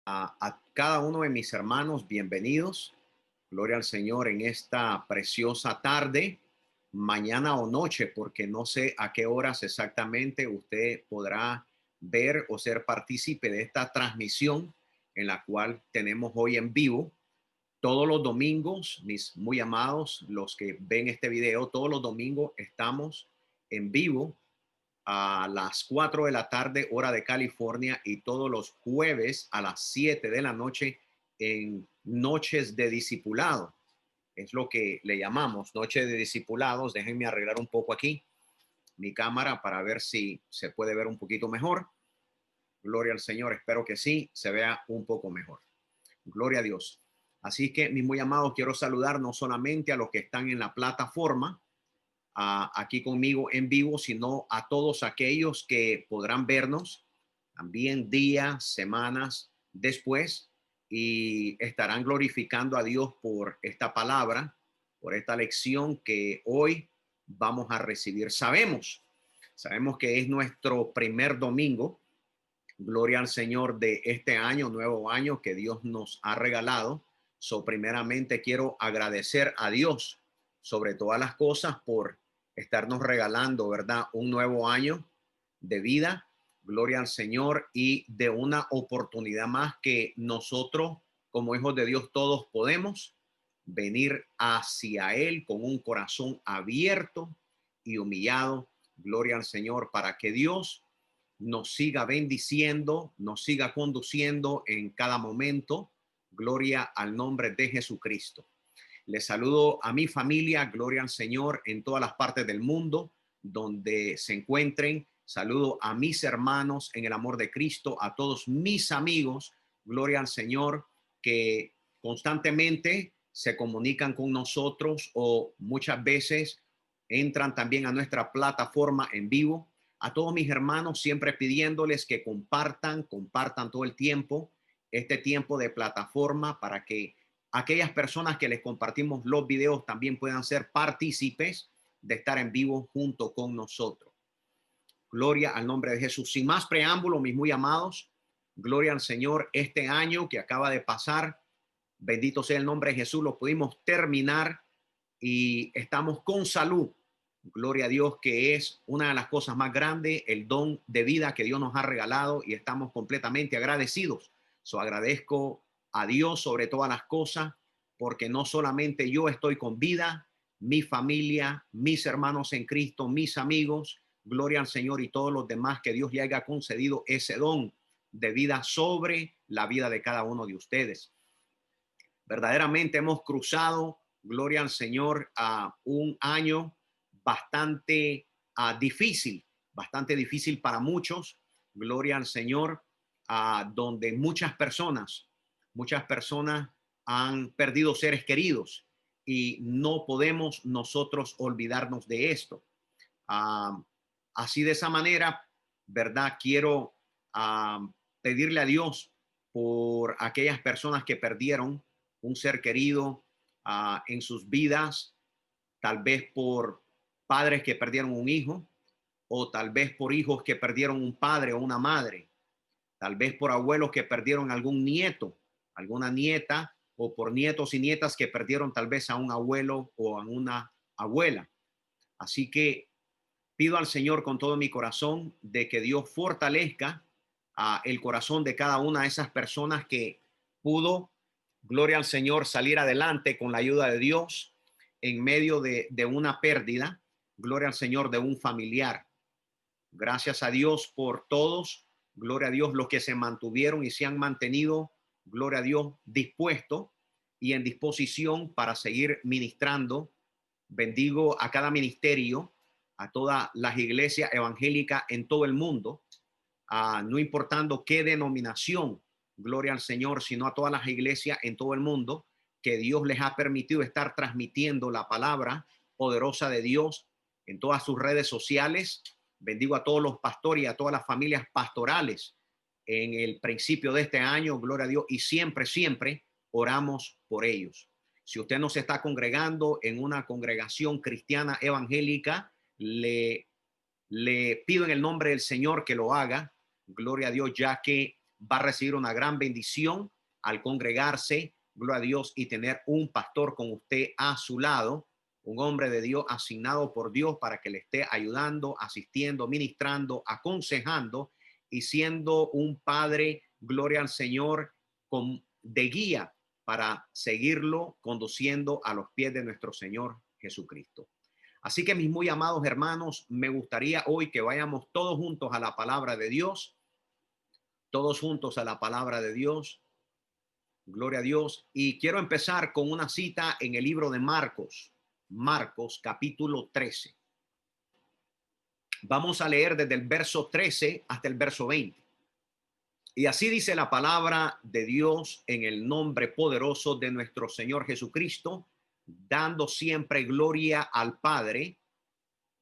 A cada uno de mis hermanos, bienvenidos. Gloria al Señor en esta preciosa tarde, mañana o noche, porque no sé a qué horas exactamente usted podrá ver o ser partícipe de esta transmisión en la cual tenemos hoy en vivo. Todos los domingos, mis muy amados, los que ven este video, todos los domingos estamos en vivo a las 4 de la tarde, hora de California, y todos los jueves a las 7 de la noche en Noches de Discipulado. Es lo que le llamamos Noche de Discipulados. Déjenme arreglar un poco aquí mi cámara para ver si se puede ver un poquito mejor. Gloria al Señor. Espero que sí, se vea un poco mejor. Gloria a Dios. Así que, mis muy amados, quiero saludar no solamente a los que están en la plataforma, aquí conmigo en vivo, sino a todos aquellos que podrán vernos también días, semanas después y estarán glorificando a Dios por esta palabra, por esta lección que hoy vamos a recibir. Sabemos que es nuestro primer domingo. Gloria al Señor de este año, nuevo año que Dios nos ha regalado. Primeramente quiero agradecer a Dios sobre todas las cosas por estarnos regalando, ¿verdad? Un nuevo año de vida. Gloria al Señor y de una oportunidad más que nosotros como hijos de Dios todos podemos venir hacia Él con un corazón abierto y humillado. Gloria al Señor para que Dios nos siga bendiciendo, nos siga conduciendo en cada momento. Gloria al nombre de Jesucristo. Les saludo a mi familia, gloria al Señor, en todas las partes del mundo donde se encuentren. Saludo a mis hermanos en el amor de Cristo, a todos mis amigos, gloria al Señor, que constantemente se comunican con nosotros o muchas veces entran también a nuestra plataforma en vivo. A todos mis hermanos, siempre pidiéndoles que compartan todo el tiempo este tiempo de plataforma para que aquellas personas que les compartimos los videos también puedan ser partícipes de estar en vivo junto con nosotros. Gloria al nombre de Jesús. Sin más preámbulo, mis muy amados, gloria al Señor. Este año que acaba de pasar, bendito sea el nombre de Jesús, lo pudimos terminar y estamos con salud. Gloria a Dios, que es una de las cosas más grandes, el don de vida que Dios nos ha regalado y estamos completamente agradecidos. Agradezco a Dios sobre todas las cosas, porque no solamente yo estoy con vida, mi familia, mis hermanos en Cristo, mis amigos, gloria al Señor y todos los demás que Dios le haya concedido ese don de vida sobre la vida de cada uno de ustedes. Verdaderamente hemos cruzado, gloria al Señor, a un año bastante bastante difícil para muchos, gloria al Señor, donde muchas personas han perdido seres queridos y no podemos nosotros olvidarnos de esto. Uh, Así de esa manera, ¿verdad? Quiero pedirle a Dios por aquellas personas que perdieron un ser querido en sus vidas, tal vez por padres que perdieron un hijo, o tal vez por hijos que perdieron un padre o una madre, tal vez por abuelos que perdieron algún nieto, alguna nieta, o por nietos y nietas que perdieron tal vez a un abuelo o a una abuela. Así que pido al Señor con todo mi corazón de que Dios fortalezca el corazón de cada una de esas personas que pudo, gloria al Señor, salir adelante con la ayuda de Dios en medio de una pérdida, gloria al Señor, de un familiar. Gracias a Dios por todos, gloria a Dios los que se mantuvieron y se han mantenido, gloria a Dios, dispuestos y en disposición para seguir ministrando. Bendigo a cada ministerio, a todas las iglesias evangélicas en todo el mundo, no importando qué denominación, gloria al Señor, sino a todas las iglesias en todo el mundo que Dios les ha permitido estar transmitiendo la palabra poderosa de Dios en todas sus redes sociales. Bendigo a todos los pastores y a todas las familias pastorales en el principio de este año, gloria a Dios, y siempre oramos por ellos. Si usted no se está congregando en una congregación cristiana evangélica, le pido en el nombre del Señor que lo haga, gloria a Dios, ya que va a recibir una gran bendición al congregarse, gloria a Dios, y tener un pastor con usted a su lado, un hombre de Dios asignado por Dios para que le esté ayudando, asistiendo, ministrando, aconsejando y siendo un padre, gloria al Señor, de guía para seguirlo conduciendo a los pies de nuestro Señor Jesucristo. Así que mis muy amados hermanos, me gustaría hoy que vayamos todos juntos a la palabra de Dios, todos juntos a la palabra de Dios. Gloria a Dios. Y quiero empezar con una cita en el libro de Marcos, Marcos capítulo 13. Vamos a leer desde el verso 13 hasta el verso 20. Y así dice la palabra de Dios en el nombre poderoso de nuestro Señor Jesucristo, dando siempre gloria al Padre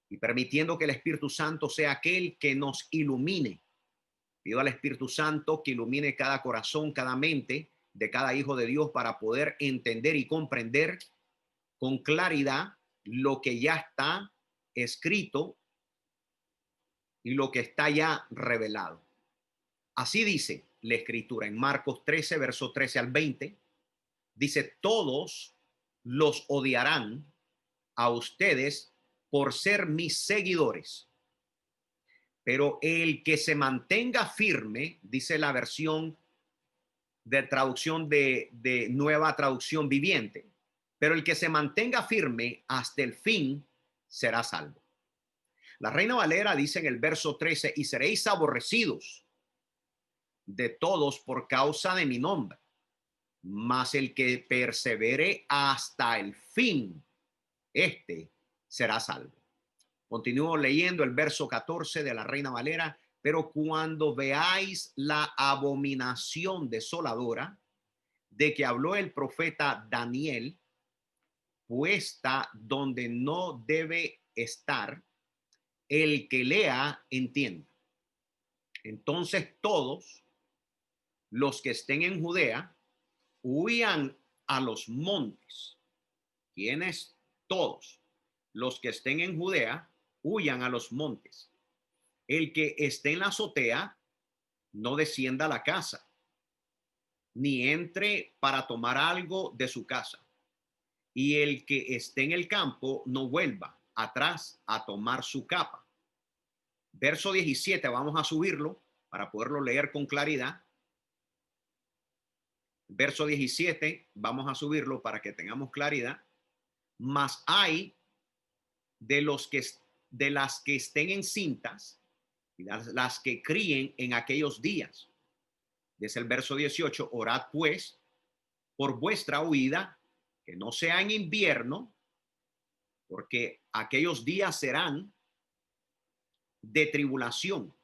y permitiendo que el Espíritu Santo sea aquel que nos ilumine. Pido al Espíritu Santo que ilumine cada corazón, cada mente de cada hijo de Dios para poder entender y comprender con claridad lo que ya está escrito y lo que está ya revelado. Así dice la Escritura en Marcos 13, verso 13 al 20. Dice, todos los odiarán a ustedes por ser mis seguidores. Pero el que se mantenga firme, dice la versión de traducción de Nueva Traducción Viviente, pero el que se mantenga firme hasta el fin será salvo. La Reina Valera dice en el verso 13, y seréis aborrecidos de todos por causa de mi nombre, mas el que persevere hasta el fin, este será salvo. Continúo leyendo el verso 14 de la Reina Valera. Pero cuando veáis la abominación desoladora de que habló el profeta Daniel, puesta donde no debe estar, el que lea entienda. Entonces todos los que estén en Judea huyan a los montes. ¿Quiénes? Todos los que estén en Judea huyan a los montes. El que esté en la azotea no descienda a la casa, ni entre para tomar algo de su casa. Y el que esté en el campo no vuelva atrás a tomar su capa. Verso 17, vamos a subirlo para poderlo leer con claridad. Verso 17, vamos a subirlo para que tengamos claridad. Mas hay de las que estén encintas y las que críen en aquellos días. Desde el verso 18, orad pues por vuestra huida, que no sea en invierno, porque aquellos días serán de tribulación,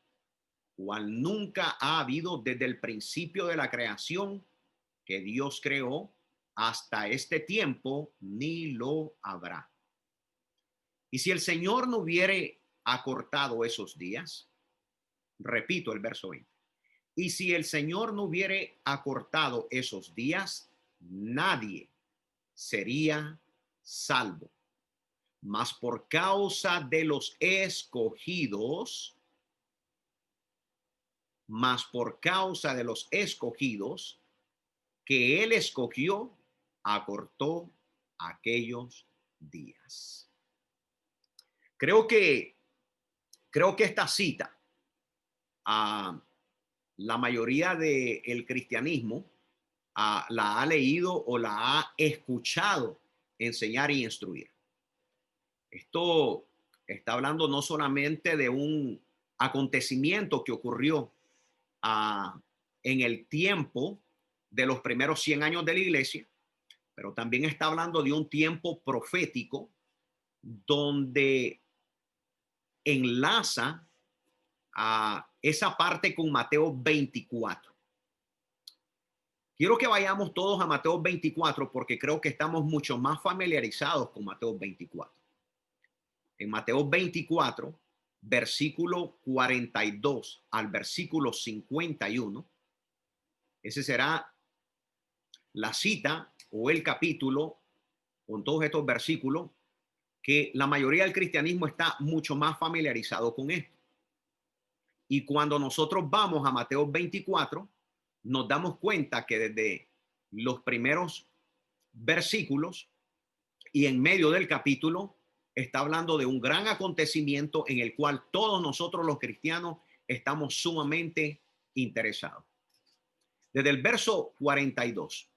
cual nunca ha habido desde el principio de la creación que Dios creó hasta este tiempo, ni lo habrá. Y si el Señor no hubiere acortado esos días, repito el verso 20, y si el Señor no hubiere acortado esos días, nadie sería salvo. Mas por causa de los escogidos, que él escogió, acortó aquellos días. Creo que esta cita, la mayoría del cristianismo la ha leído o la ha escuchado enseñar y instruir. Esto está hablando no solamente de un acontecimiento que ocurrió en el tiempo de los primeros 100 años de la iglesia, pero también está hablando de un tiempo profético donde enlaza a esa parte con Mateo 24. Quiero que vayamos todos a Mateo 24 porque creo que estamos mucho más familiarizados con Mateo 24. En Mateo 24, versículo 42 al versículo 51, ese será la cita o el capítulo con todos estos versículos que la mayoría del cristianismo está mucho más familiarizado con esto. Y cuando nosotros vamos a Mateo 24, nos damos cuenta que desde los primeros versículos y en medio del capítulo está hablando de un gran acontecimiento en el cual todos nosotros los cristianos estamos sumamente interesados. Desde el verso 42,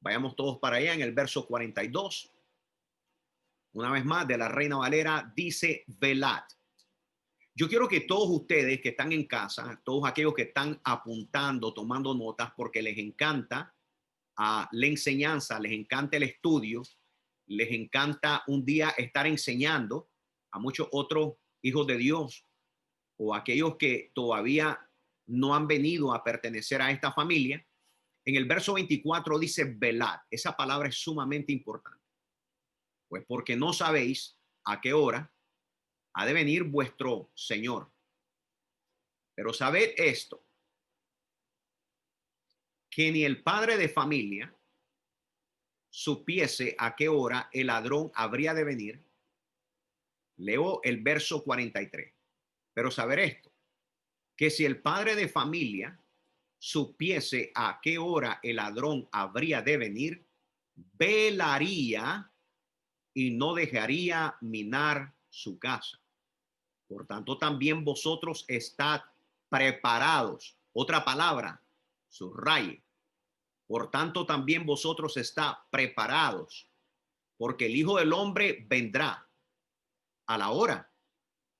vayamos todos para allá en el verso 42. Una vez más, de la Reina Valera dice: velad. Yo quiero que todos ustedes que están en casa, todos aquellos que están apuntando, tomando notas, porque les encanta la enseñanza, les encanta el estudio, les encanta un día estar enseñando a muchos otros hijos de Dios o aquellos que todavía no han venido a pertenecer a esta familia. En el verso 24 dice velad. Esa palabra es sumamente importante. Pues porque no sabéis a qué hora ha de venir vuestro Señor. Pero sabed esto, que ni el padre de familia supiese a qué hora el ladrón habría de venir. Leo el verso 43. Pero saber esto, que si el padre de familia supiese a qué hora el ladrón habría de venir, velaría y no dejaría minar su casa. Por tanto, también vosotros estad preparados. Otra palabra, subraye. Por tanto, también vosotros estad preparados, porque el Hijo del Hombre vendrá a la hora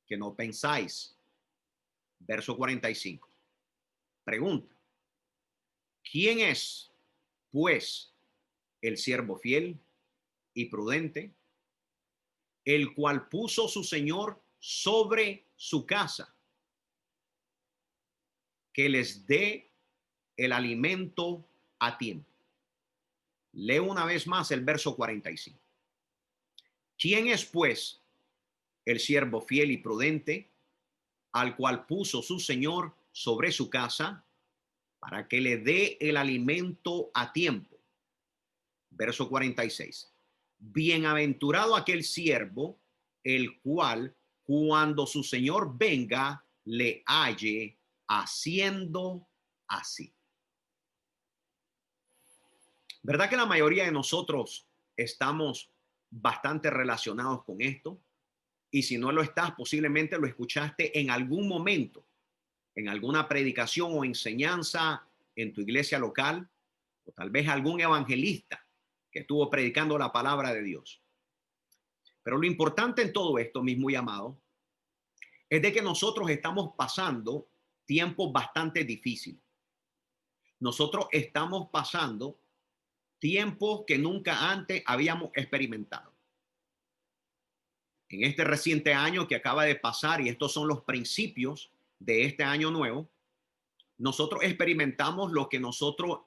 que no pensáis. Verso 45. Pregunta: ¿quién es, pues, el siervo fiel y prudente, el cual puso su Señor sobre su casa, que les dé el alimento a tiempo? Leo una vez más el verso 45. ¿Quién es, pues, el siervo fiel y prudente, al cual puso su Señor sobre su casa, para que le dé el alimento a tiempo? Verso 46. Bienaventurado aquel siervo, el cual, cuando su Señor venga, le halle haciendo así. ¿Verdad que la mayoría de nosotros estamos bastante relacionados con esto? Y si no lo estás, posiblemente lo escuchaste en algún momento, en alguna predicación o enseñanza en tu iglesia local, o tal vez algún evangelista que estuvo predicando la palabra de Dios. Pero lo importante en todo esto, mis muy amados, es de que nosotros estamos pasando tiempos bastante difíciles. Nosotros estamos pasando tiempos que nunca antes habíamos experimentado. En este reciente año que acaba de pasar, y estos son los principios de este año nuevo, nosotros experimentamos lo que nosotros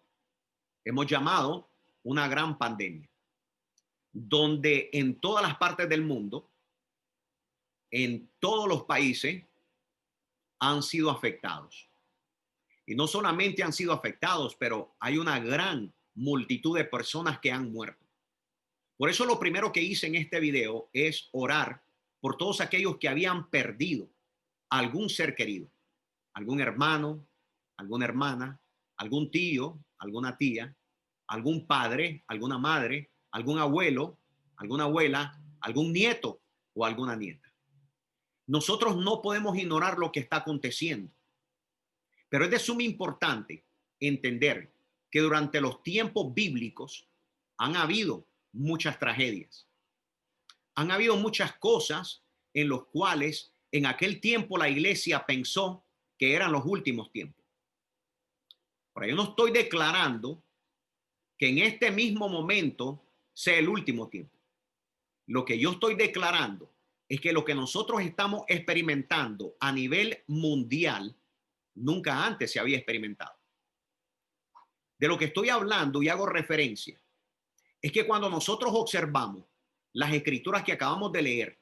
hemos llamado una gran pandemia, donde en todas las partes del mundo, en todos los países, han sido afectados. Y no solamente han sido afectados, pero hay una gran multitud de personas que han muerto. Por eso lo primero que hice en este video es orar por todos aquellos que habían perdido algún ser querido, algún hermano, alguna hermana, algún tío, alguna tía, algún padre, alguna madre, algún abuelo, alguna abuela, algún nieto o alguna nieta. Nosotros no podemos ignorar lo que está aconteciendo, pero es de suma importante entender que durante los tiempos bíblicos han habido muchas tragedias. Han habido muchas cosas en los cuales en aquel tiempo la iglesia pensó que eran los últimos tiempos. Pero yo no estoy declarando que en este mismo momento sea el último tiempo. Lo que yo estoy declarando es que lo que nosotros estamos experimentando a nivel mundial nunca antes se había experimentado. De lo que estoy hablando y hago referencia es que cuando nosotros observamos las escrituras que acabamos de leer,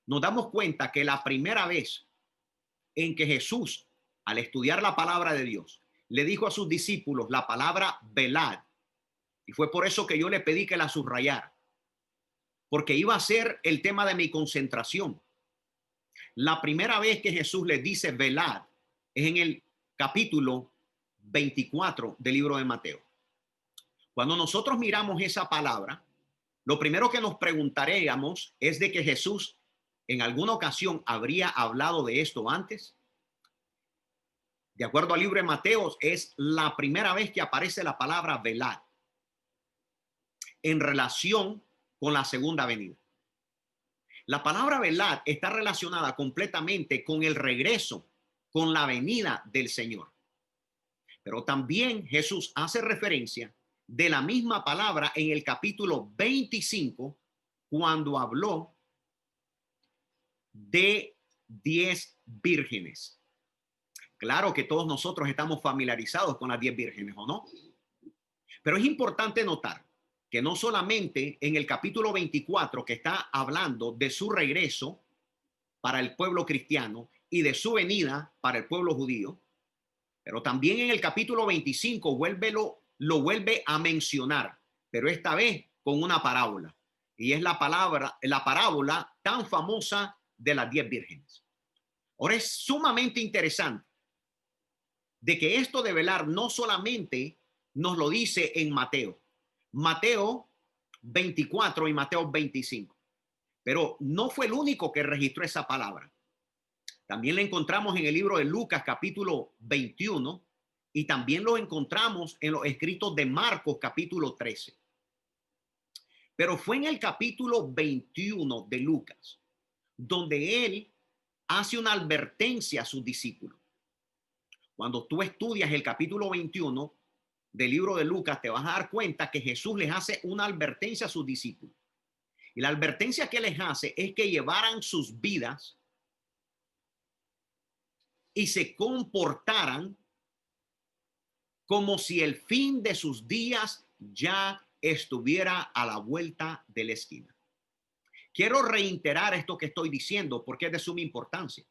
nos damos cuenta que la primera vez en que Jesús, al estudiar la palabra de Dios, le dijo a sus discípulos la palabra velad, y fue por eso que yo le pedí que la subrayara, porque iba a ser el tema de mi concentración. La primera vez que Jesús les dice velad es en el capítulo 24 del libro de Mateo. Cuando nosotros miramos esa palabra, lo primero que nos preguntaríamos es de que Jesús en alguna ocasión habría hablado de esto antes. De acuerdo al libro de Mateo, es la primera vez que aparece la palabra velad en relación con la segunda venida. La palabra velad está relacionada completamente con el regreso, con la venida del Señor. Pero también Jesús hace referencia de la misma palabra en el capítulo 25, cuando habló de 10 vírgenes. Claro que todos nosotros estamos familiarizados con las 10 vírgenes, ¿o no? Pero es importante notar que no solamente en el capítulo 24, que está hablando de su regreso para el pueblo cristiano y de su venida para el pueblo judío, pero también en el capítulo 25 lo vuelve a mencionar, pero esta vez con una parábola. Y es la parábola tan famosa de las 10 vírgenes. Ahora es sumamente interesante de que esto de velar no solamente nos lo dice en Mateo 24 y Mateo 25, pero no fue el único que registró esa palabra. También la encontramos en el libro de Lucas capítulo 21 y también lo encontramos en los escritos de Marcos capítulo 13. Pero fue en el capítulo 21 de Lucas donde él hace una advertencia a sus discípulos. Cuando tú estudias el capítulo 21 del libro de Lucas, te vas a dar cuenta que Jesús les hace una advertencia a sus discípulos. Y la advertencia que les hace es que llevaran sus vidas y se comportaran como si el fin de sus días ya estuviera a la vuelta de la esquina. Quiero reiterar esto que estoy diciendo porque es de suma importancia.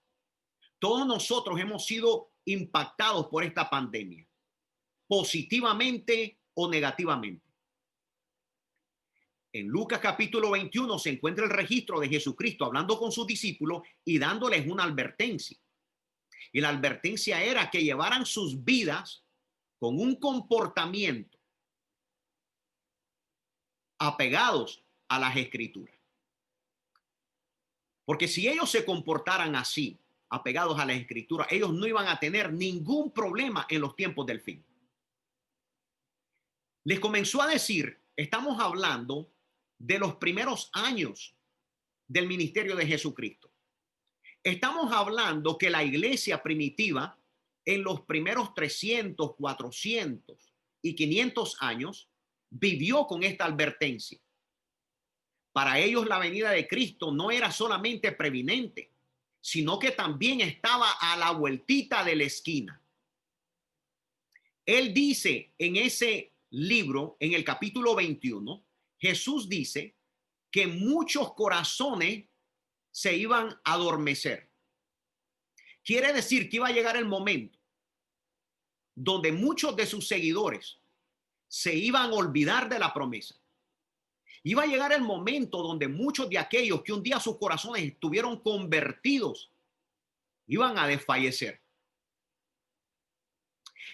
Todos nosotros hemos sido impactados por esta pandemia, positivamente o negativamente. En Lucas capítulo 21 se encuentra el registro de Jesucristo hablando con sus discípulos y dándoles una advertencia. Y la advertencia era que llevaran sus vidas con un comportamiento apegados a las escrituras. Porque si ellos se comportaran así, apegados a las escrituras, ellos no iban a tener ningún problema en los tiempos del fin. Les comenzó a decir, estamos hablando de los primeros años del ministerio de Jesucristo. Estamos hablando que la iglesia primitiva en los primeros 300, 400 y 500 años vivió con esta advertencia. Para ellos la venida de Cristo no era solamente preeminente, sino que también estaba a la vueltita de la esquina. Él dice en ese libro, en el capítulo 21, Jesús dice que muchos corazones se iban a adormecer. Quiere decir que iba a llegar el momento donde muchos de sus seguidores se iban a olvidar de la promesa. Iba a llegar el momento donde muchos de aquellos que un día sus corazones estuvieron convertidos iban a desfallecer.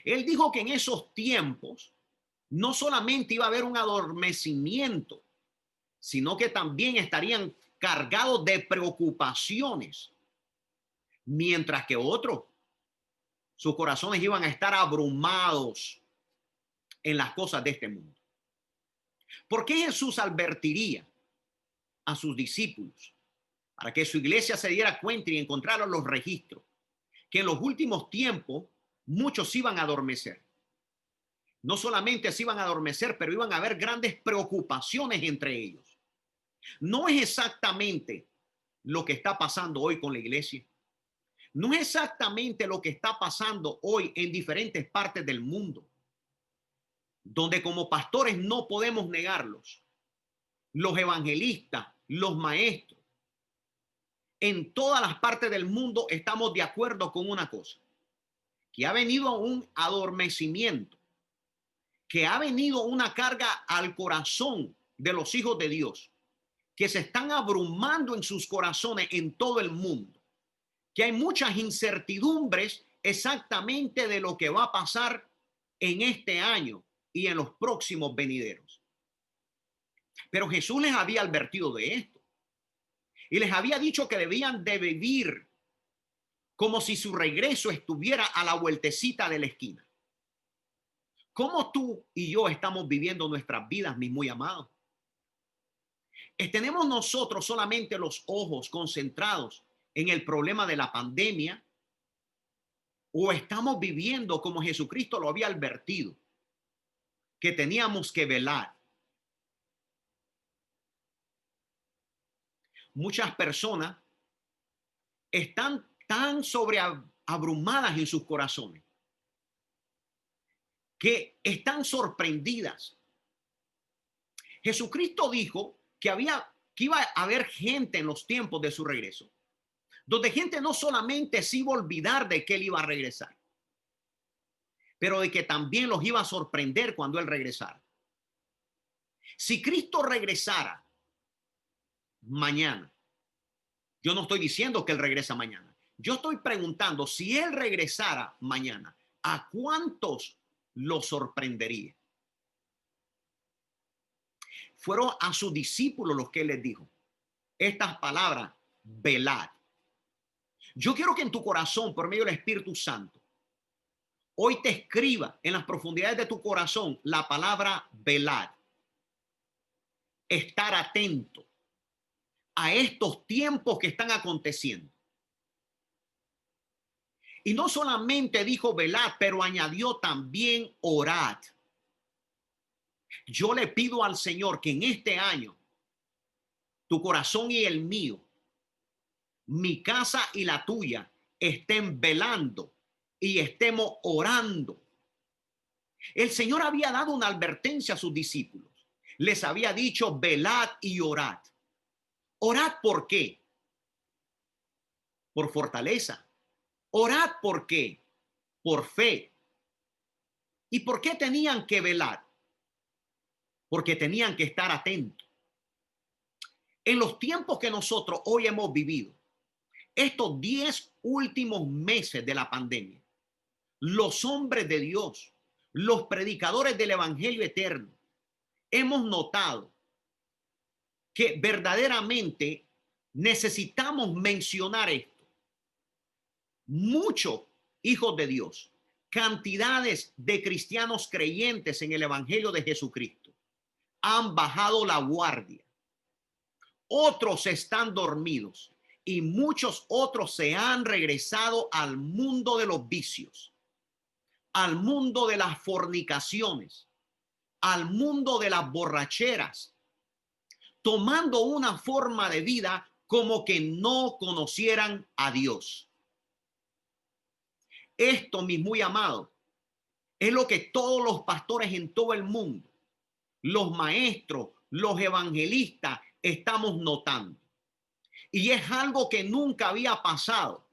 Él dijo que en esos tiempos no solamente iba a haber un adormecimiento, sino que también estarían cargados de preocupaciones, mientras que otros, sus corazones iban a estar abrumados en las cosas de este mundo. ¿Por qué Jesús advertiría a sus discípulos para que su iglesia se diera cuenta y encontrara los registros que en los últimos tiempos muchos iban a adormecer? No solamente se iban a adormecer, pero iban a haber grandes preocupaciones entre ellos. No es exactamente lo que está pasando hoy con la iglesia. No es exactamente lo que está pasando hoy en diferentes partes del mundo, donde como pastores no podemos negarlos. Los evangelistas, los maestros, en todas las partes del mundo estamos de acuerdo con una cosa, que ha venido un adormecimiento, que ha venido una carga al corazón de los hijos de Dios, que se están abrumando en sus corazones en todo el mundo, que hay muchas incertidumbres exactamente de lo que va a pasar en este año y en los próximos venideros. Pero Jesús les había advertido de esto y les había dicho que debían de vivir como si su regreso estuviera a la vueltecita de la esquina. ¿Cómo tú y yo estamos viviendo nuestras vidas, mis muy amados? ¿Tenemos nosotros solamente los ojos concentrados en el problema de la pandemia o estamos viviendo como Jesucristo lo había advertido, que teníamos que velar? Muchas personas están tan sobreabrumadas en sus corazones que están sorprendidas. Jesucristo dijo que iba a haber gente en los tiempos de su regreso, donde gente no solamente se iba a olvidar de que él iba a regresar, pero de que también los iba a sorprender cuando él regresara. Si Cristo regresara mañana, yo no estoy diciendo que él regresa mañana. Yo estoy preguntando si él regresara mañana, ¿a cuántos lo sorprendería? Fueron a sus discípulos los que él les dijo estas palabras: velad. Yo quiero que en tu corazón, por medio del Espíritu Santo, hoy te escriba en las profundidades de tu corazón la palabra velad. Estar atento a estos tiempos que están aconteciendo. Y no solamente dijo velad, pero añadió también orad. Yo le pido al Señor que en este año tu corazón y el mío, mi casa y la tuya, estén velando y estemos orando. El Señor había dado una advertencia a sus discípulos. Les había dicho: velad y orad. Orad, ¿por qué? Por fortaleza. Orad, ¿por qué? Por fe. ¿Y por qué tenían que velar? Porque tenían que estar atentos. En los tiempos que nosotros hoy hemos vivido, estos 10 últimos meses de la pandemia, los hombres de Dios, los predicadores del evangelio eterno, hemos notado que verdaderamente necesitamos mencionar esto. Muchos hijos de Dios, cantidades de cristianos creyentes en el evangelio de Jesucristo, han bajado la guardia. Otros están dormidos y muchos otros se han regresado al mundo de los vicios, al mundo de las fornicaciones, al mundo de las borracheras, tomando una forma de vida como que no conocieran a Dios. Esto, mis muy amados, es lo que todos los pastores en todo el mundo, los maestros, los evangelistas, estamos notando. Y es algo que nunca había pasado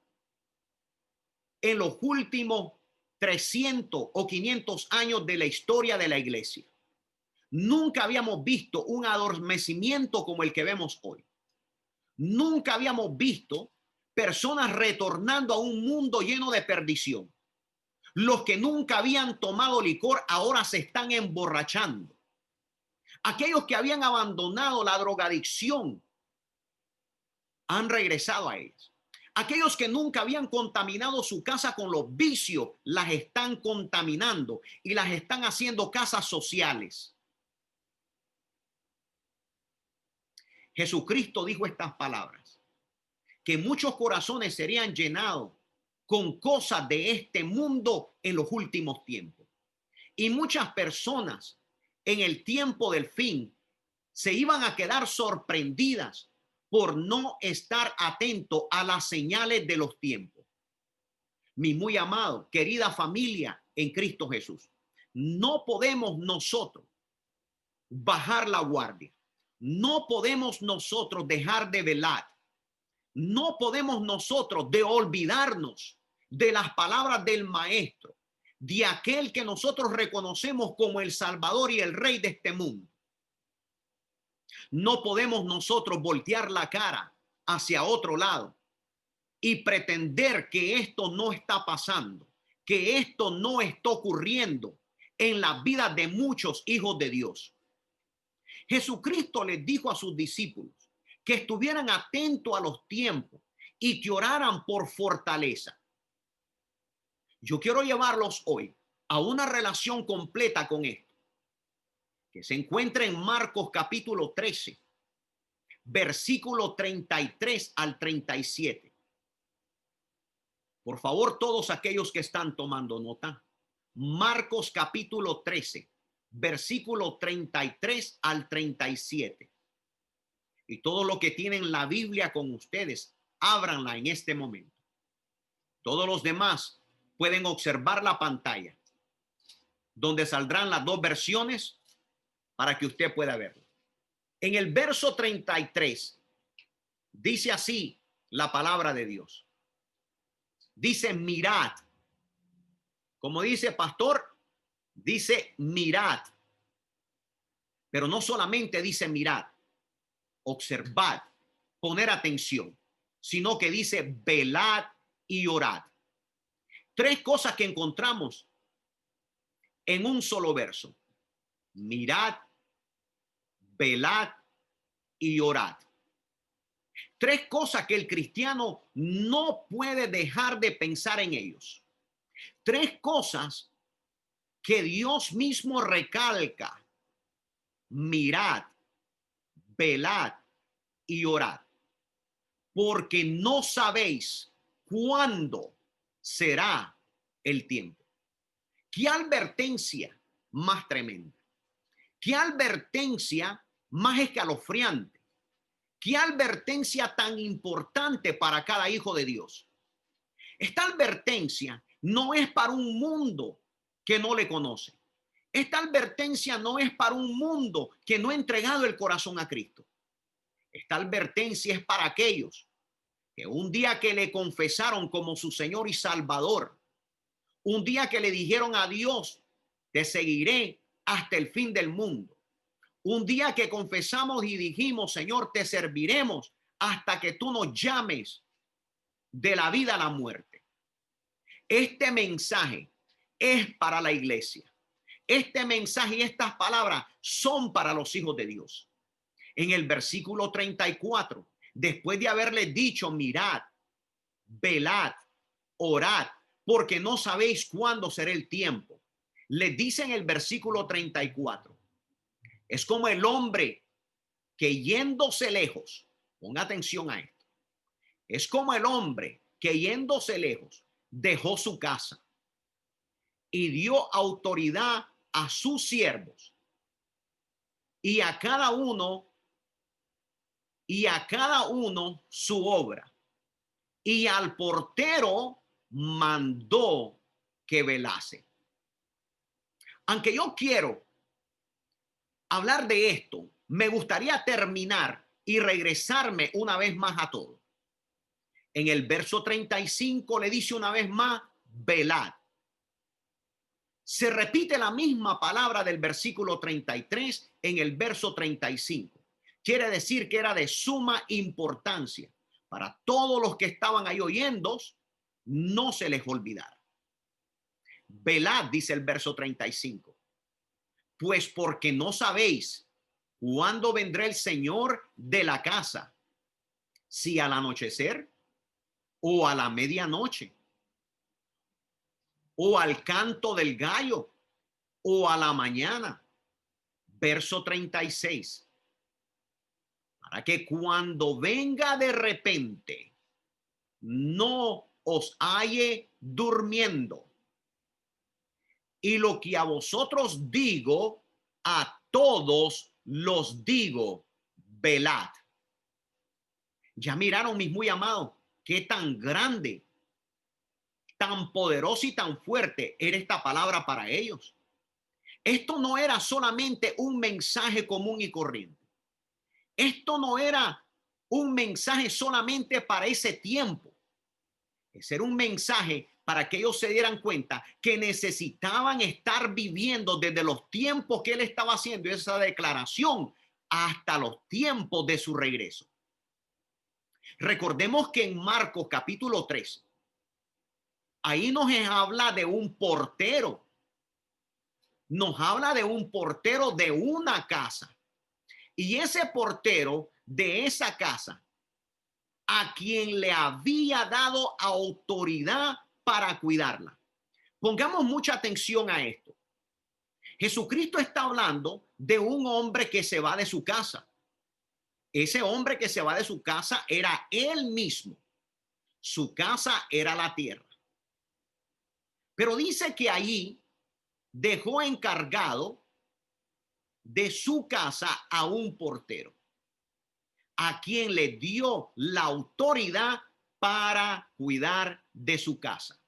en los últimos 300 o 500 años de la historia de la iglesia. Nunca habíamos visto un adormecimiento como el que vemos hoy. Nunca habíamos visto personas retornando a un mundo lleno de perdición. Los que nunca habían tomado licor ahora se están emborrachando. Aquellos que habían abandonado la drogadicción han regresado a ellas. Aquellos que nunca habían contaminado su casa con los vicios, las están contaminando y las están haciendo casas sociales. Jesucristo dijo estas palabras: que muchos corazones serían llenados con cosas de este mundo en los últimos tiempos. Y muchas personas en el tiempo del fin se iban a quedar sorprendidas por no estar atento a las señales de los tiempos. Mi muy amado, querida familia en Cristo Jesús, no podemos nosotros bajar la guardia. No podemos nosotros dejar de velar. No podemos nosotros de olvidarnos de las palabras del Maestro, de aquel que nosotros reconocemos como el Salvador y el Rey de este mundo. No podemos nosotros voltear la cara hacia otro lado y pretender que esto no está pasando, que esto no está ocurriendo, en la vida de muchos hijos de Dios. Jesucristo les dijo a sus discípulos que estuvieran atentos a los tiempos y que oraran por fortaleza. Yo quiero llevarlos hoy a una relación completa con esto, que se encuentra en Marcos capítulo 13, versículo 33 al 37. Por favor, todos aquellos que están tomando nota, Marcos capítulo 13, versículo 33 al 37. Y todo lo que tienen la Biblia con ustedes, ábranla en este momento. Todos los demás pueden observar la pantalla, donde saldrán las dos versiones para que usted pueda verlo. En el verso 33 dice así la palabra de Dios. Dice mirad. Como dice pastor, dice mirad. Pero no solamente dice mirad, observad, poner atención, sino que dice velad y orad. Tres cosas que encontramos en un solo verso. Mirad, velad y orad. Tres cosas que el cristiano no puede dejar de pensar en ellos. Tres cosas que Dios mismo recalca. Mirad, velad y orad. Porque no sabéis cuándo será el tiempo. ¿Qué advertencia más tremenda? ¿Qué advertencia más escalofriante? ¿Qué advertencia tan importante para cada hijo de Dios? Esta advertencia no es para un mundo que no le conoce. Esta advertencia no es para un mundo que no ha entregado el corazón a Cristo. Esta advertencia es para aquellos que un día que le confesaron como su Señor y Salvador, un día que le dijeron a Dios, te seguiré hasta el fin del mundo. Un día que confesamos y dijimos, Señor, te serviremos hasta que tú nos llames de la vida a la muerte. Este mensaje es para la iglesia. Este mensaje y estas palabras son para los hijos de Dios. En el versículo 34, después de haberles dicho, mirad, velad, orad, porque no sabéis cuándo será el tiempo. Les dice en el versículo 34, es como el hombre que yéndose lejos, ponga atención a esto, es como el hombre que yéndose lejos dejó su casa y dio autoridad a sus siervos y a cada uno su obra, y al portero mandó que velase. Aunque yo quiero hablar de esto, me gustaría terminar y regresarme una vez más a todo. En el verso 35 le dice una vez más, velad. Se repite la misma palabra del versículo 33 en el verso 35. Quiere decir que era de suma importancia para todos los que estaban ahí oyendo, no se les olvidara. Velad, dice el verso 35. Pues porque no sabéis cuándo vendrá el Señor de la casa, si al anochecer o a la medianoche, o al canto del gallo, o a la mañana. Verso 36. Para que cuando venga de repente, no os halle durmiendo. Y lo que a vosotros digo, a todos los digo, velad. Ya miraron, mis muy amados, qué tan grande, tan poderoso y tan fuerte era esta palabra para ellos. Esto no era solamente un mensaje común y corriente. Esto no era un mensaje solamente para ese tiempo. Ese era un mensaje para que ellos se dieran cuenta que necesitaban estar viviendo desde los tiempos que él estaba haciendo esa declaración hasta los tiempos de su regreso. Recordemos que en Marcos capítulo 3, ahí nos habla de un portero. nos habla de un portero de una casa. Y ese portero de esa casa, a quien le había dado autoridad para cuidarla. Pongamos mucha atención a esto. Jesucristo está hablando de un hombre que se va de su casa. Ese hombre que se va de su casa era él mismo. Su casa era la tierra. Pero dice que allí dejó encargado de su casa a un portero, a quien le dio la autoridad para cuidar de su casa.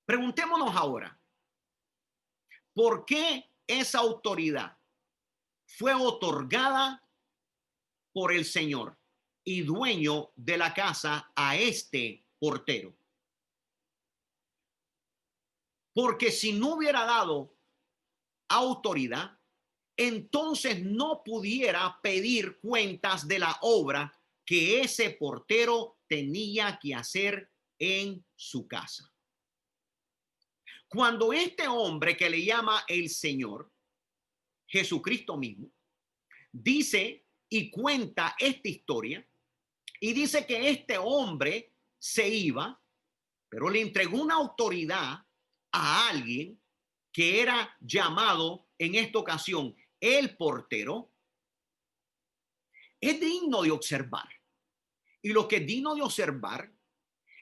Preguntémonos ahora, ¿por qué esa autoridad fue otorgada por el Señor y dueño de la casa a este portero? Porque si no hubiera dado autoridad, entonces no pudiera pedir cuentas de la obra que ese portero tenía que hacer en su casa. Cuando este hombre que le llama el Señor, Jesucristo mismo, dice y cuenta esta historia y dice que este hombre se iba, pero le entregó una autoridad a alguien que era llamado en esta ocasión el portero, es digno de observar. Y lo que es digno de observar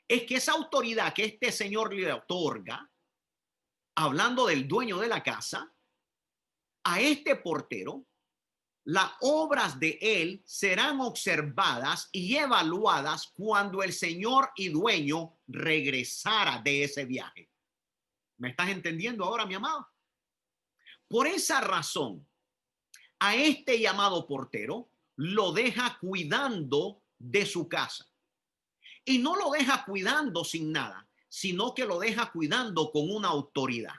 es que esa autoridad que este señor le otorga, hablando del dueño de la casa, a este portero, las obras de él serán observadas y evaluadas cuando el señor y dueño regresara de ese viaje. ¿Me estás entendiendo ahora, mi amado? Por esa razón, a este llamado portero lo deja cuidando de su casa. Y no lo deja cuidando sin nada, sino que lo deja cuidando con una autoridad.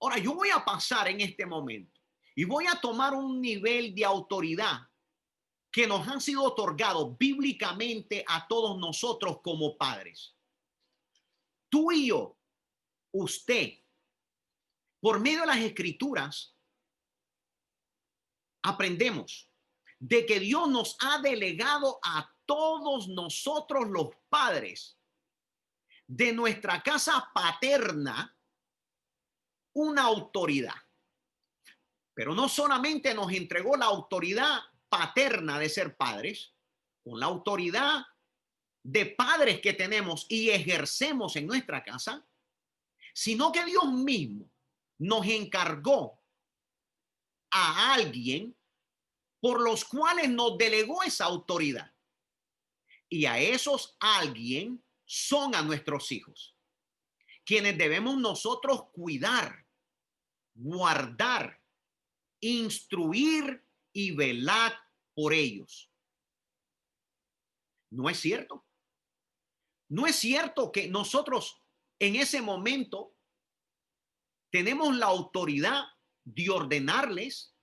Ahora, yo voy a pasar en este momento y voy a tomar un nivel de autoridad que nos han sido otorgados bíblicamente a todos nosotros como padres. Tú y yo, usted, por medio de las escrituras, aprendemos de que Dios nos ha delegado a todos nosotros los padres de nuestra casa paterna una autoridad. Pero no solamente nos entregó la autoridad paterna de ser padres, con la autoridad de padres que tenemos y ejercemos en nuestra casa, sino que Dios mismo nos encargó a alguien por los cuales nos delegó esa autoridad. Y a esos alguien son a nuestros hijos, quienes debemos nosotros cuidar, guardar, instruir y velar por ellos. ¿No es cierto? ¿No es cierto que nosotros en ese momento tenemos la autoridad de ordenarles,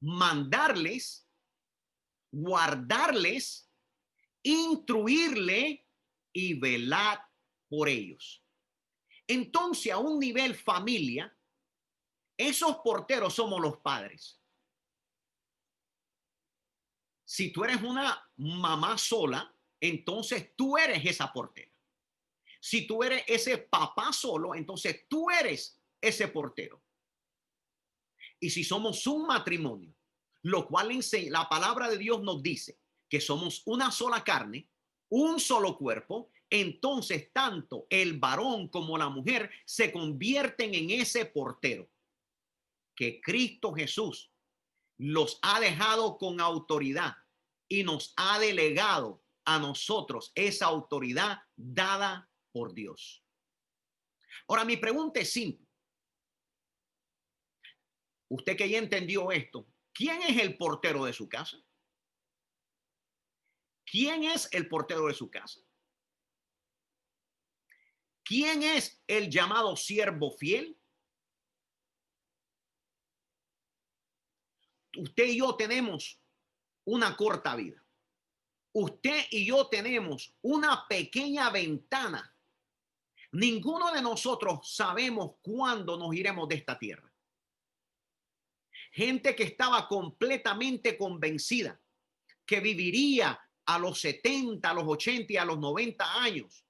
mandarles, guardarles, instruirle y velar por ellos? Entonces, a un nivel familia, esos porteros somos los padres. Si tú eres una mamá sola, entonces tú eres esa portera. Si tú eres ese papá solo, entonces tú eres ese portero. Y si somos un matrimonio, lo cual la palabra de Dios nos dice que somos una sola carne, un solo cuerpo, entonces tanto el varón como la mujer se convierten en ese portero que Cristo Jesús los ha dejado con autoridad y nos ha delegado a nosotros esa autoridad dada por Dios. Ahora, mi pregunta es simple. Usted que ya entendió esto, ¿quién es el portero de su casa? ¿Quién es el portero de su casa? ¿Quién es el llamado siervo fiel? Usted y yo tenemos una corta vida. Usted y yo tenemos una pequeña ventana Ninguno de nosotros sabemos cuándo nos iremos de esta tierra. Gente que estaba completamente convencida que viviría a los 70, a los 80 y a los 90 años.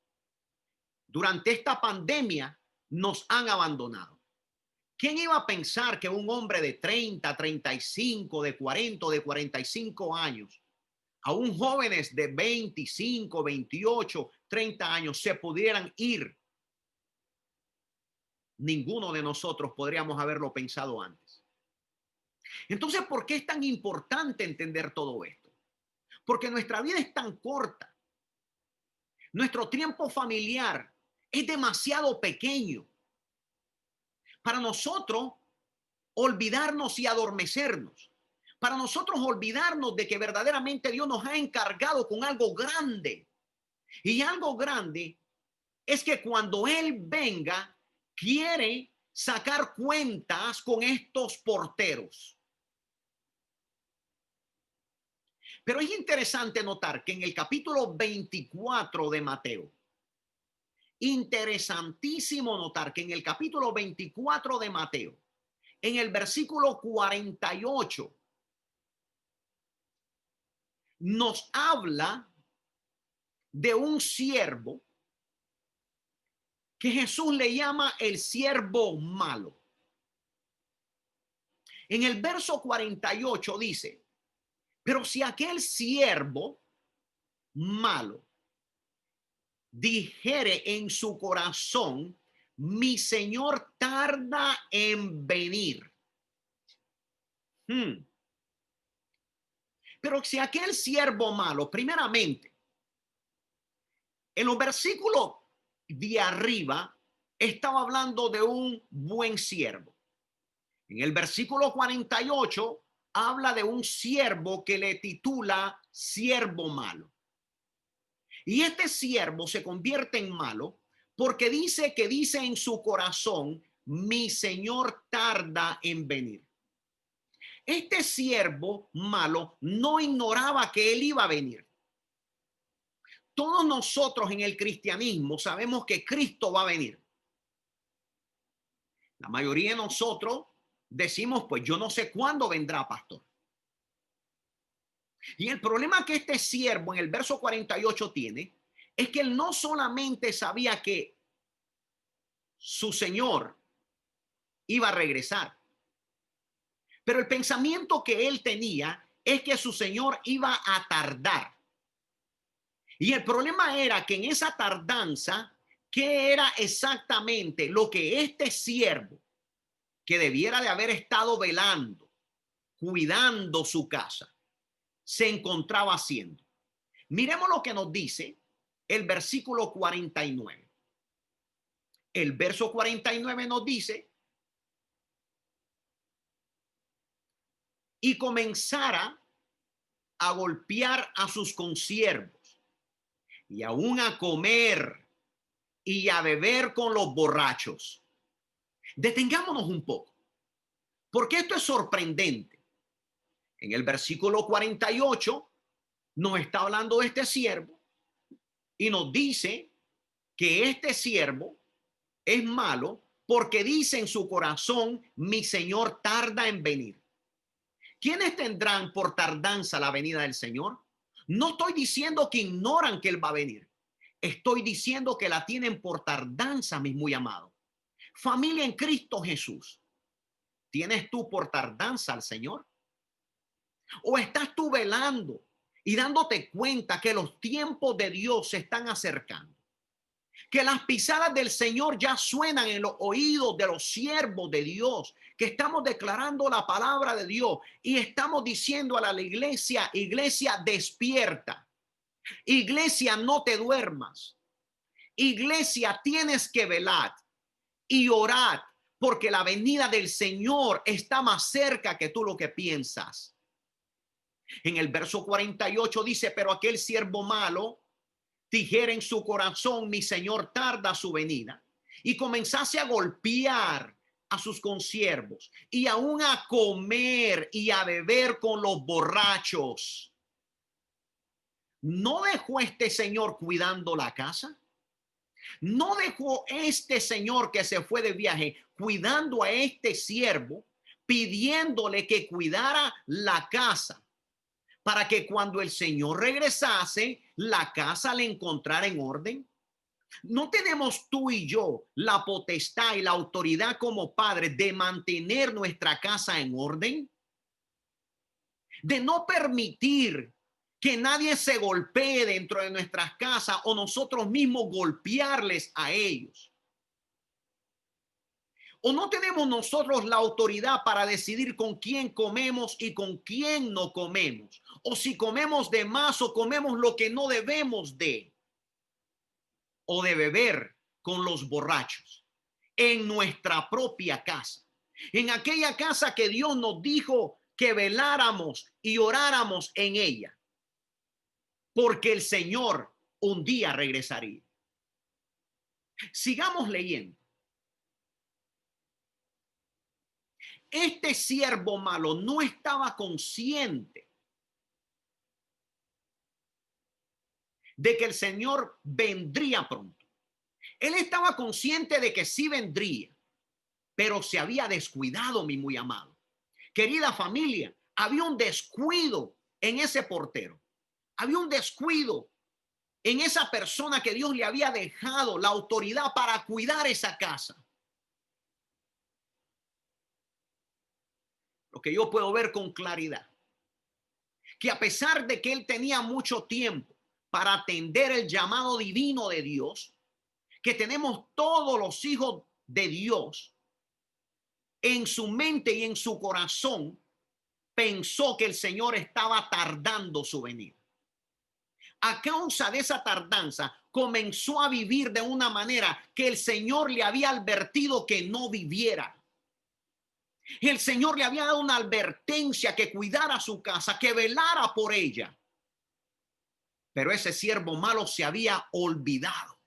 Durante esta pandemia nos han abandonado. ¿Quién iba a pensar que un hombre de 30, 35, de 40, de 45 años, aún jóvenes de 25, 28, 30 años se pudieran ir? Ninguno de nosotros podríamos haberlo pensado antes. Entonces, ¿por qué es tan importante entender todo esto? Porque nuestra vida es tan corta. Nuestro tiempo familiar es demasiado pequeño para nosotros olvidarnos y adormecernos. Para nosotros olvidarnos de que verdaderamente Dios nos ha encargado con algo grande. Y algo grande es que cuando Él venga, quiere sacar cuentas con estos porteros. Pero es interesante notar que en el capítulo 24 de Mateo, interesantísimo notar que en el capítulo 24 de Mateo, en el versículo 48, nos habla de un siervo que Jesús le llama el siervo malo. En el verso 48 dice: pero si aquel siervo malo dijere en su corazón, mi señor tarda en venir. Pero si aquel siervo malo, primeramente, en los versículos de arriba, estaba hablando de un buen siervo. En el versículo 48, habla de un siervo que le titula siervo malo. Y este siervo se convierte en malo porque dice en su corazón, mi señor tarda en venir. Este siervo malo no ignoraba que él iba a venir. Todos nosotros en el cristianismo sabemos que Cristo va a venir. La mayoría de nosotros decimos, pues yo no sé cuándo vendrá, pastor. Y el problema que este siervo en el verso 48 tiene es que él no solamente sabía que su señor iba a regresar, pero el pensamiento que él tenía es que su señor iba a tardar. Y el problema era que en esa tardanza, ¿qué era exactamente lo que este siervo, que debiera de haber estado velando, cuidando su casa, se encontraba haciendo? Miremos lo que nos dice el versículo 49. El verso 49 nos dice: y comenzara a golpear a sus consiervos y aún a comer y a beber con los borrachos. Detengámonos un poco, porque esto es sorprendente. En el versículo 48 nos está hablando de este siervo y nos dice que este siervo es malo porque dice en su corazón, mi señor tarda en venir. ¿Quiénes tendrán por tardanza la venida del Señor? No estoy diciendo que ignoran que Él va a venir. Estoy diciendo que la tienen por tardanza, mis muy amados. Familia en Cristo Jesús, ¿tienes tú por tardanza al Señor? ¿O estás tú velando y dándote cuenta que los tiempos de Dios se están acercando? Que las pisadas del Señor ya suenan en los oídos de los siervos de Dios, que estamos declarando la palabra de Dios y estamos diciendo a la iglesia, iglesia, despierta. Iglesia, no te duermas. Iglesia, tienes que velar y orar, porque la venida del Señor está más cerca que tú lo que piensas. En el verso 48 dice: pero aquel siervo malo dijera en su corazón, mi señor tarda su venida, y comenzase a golpear a sus consiervos y aún a comer y a beber con los borrachos. ¿No dejó este señor cuidando la casa? No dejó este señor que se fue de viaje cuidando a este siervo, pidiéndole que cuidara la casa para que cuando el señor regresase, la casa le encontrara en orden. ¿No tenemos tú y yo la potestad y la autoridad como padres de mantener nuestra casa en orden? De no permitir que nadie se golpee dentro de nuestras casas o nosotros mismos golpearles a ellos. ¿O no tenemos nosotros la autoridad para decidir con quién comemos y con quién no comemos? O si comemos de más o comemos lo que no debemos de, o de beber con los borrachos en nuestra propia casa. En aquella casa que Dios nos dijo que veláramos y oráramos en ella, porque el Señor un día regresaría. Sigamos leyendo. Este siervo malo no estaba consciente de que el Señor vendría pronto. Él estaba consciente de que sí vendría, pero se había descuidado, mi muy amado. Querida familia, había un descuido en ese portero. Había un descuido en esa persona que Dios le había dejado la autoridad para cuidar esa casa. Lo que yo puedo ver con claridad, que a pesar de que él tenía mucho tiempo para atender el llamado divino de Dios, que tenemos todos los hijos de Dios, en su mente y en su corazón pensó que el Señor estaba tardando su venida. A causa de esa tardanza, comenzó a vivir de una manera que el Señor le había advertido que no viviera. El Señor le había dado una advertencia que cuidara su casa, que velara por ella. Pero ese siervo malo se había olvidado.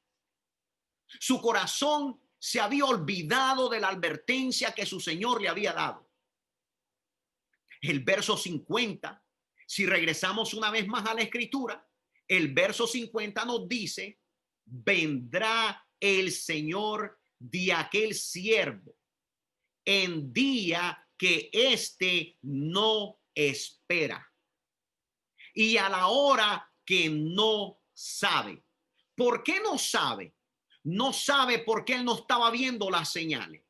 Su corazón se había olvidado de la advertencia que su Señor le había dado. El verso 50, si regresamos una vez más a la escritura, el verso 50 nos dice: vendrá el Señor de aquel siervo en día que éste no espera y a la hora que no sabe. ¿Por qué no sabe? No sabe porque él no estaba viendo las señales.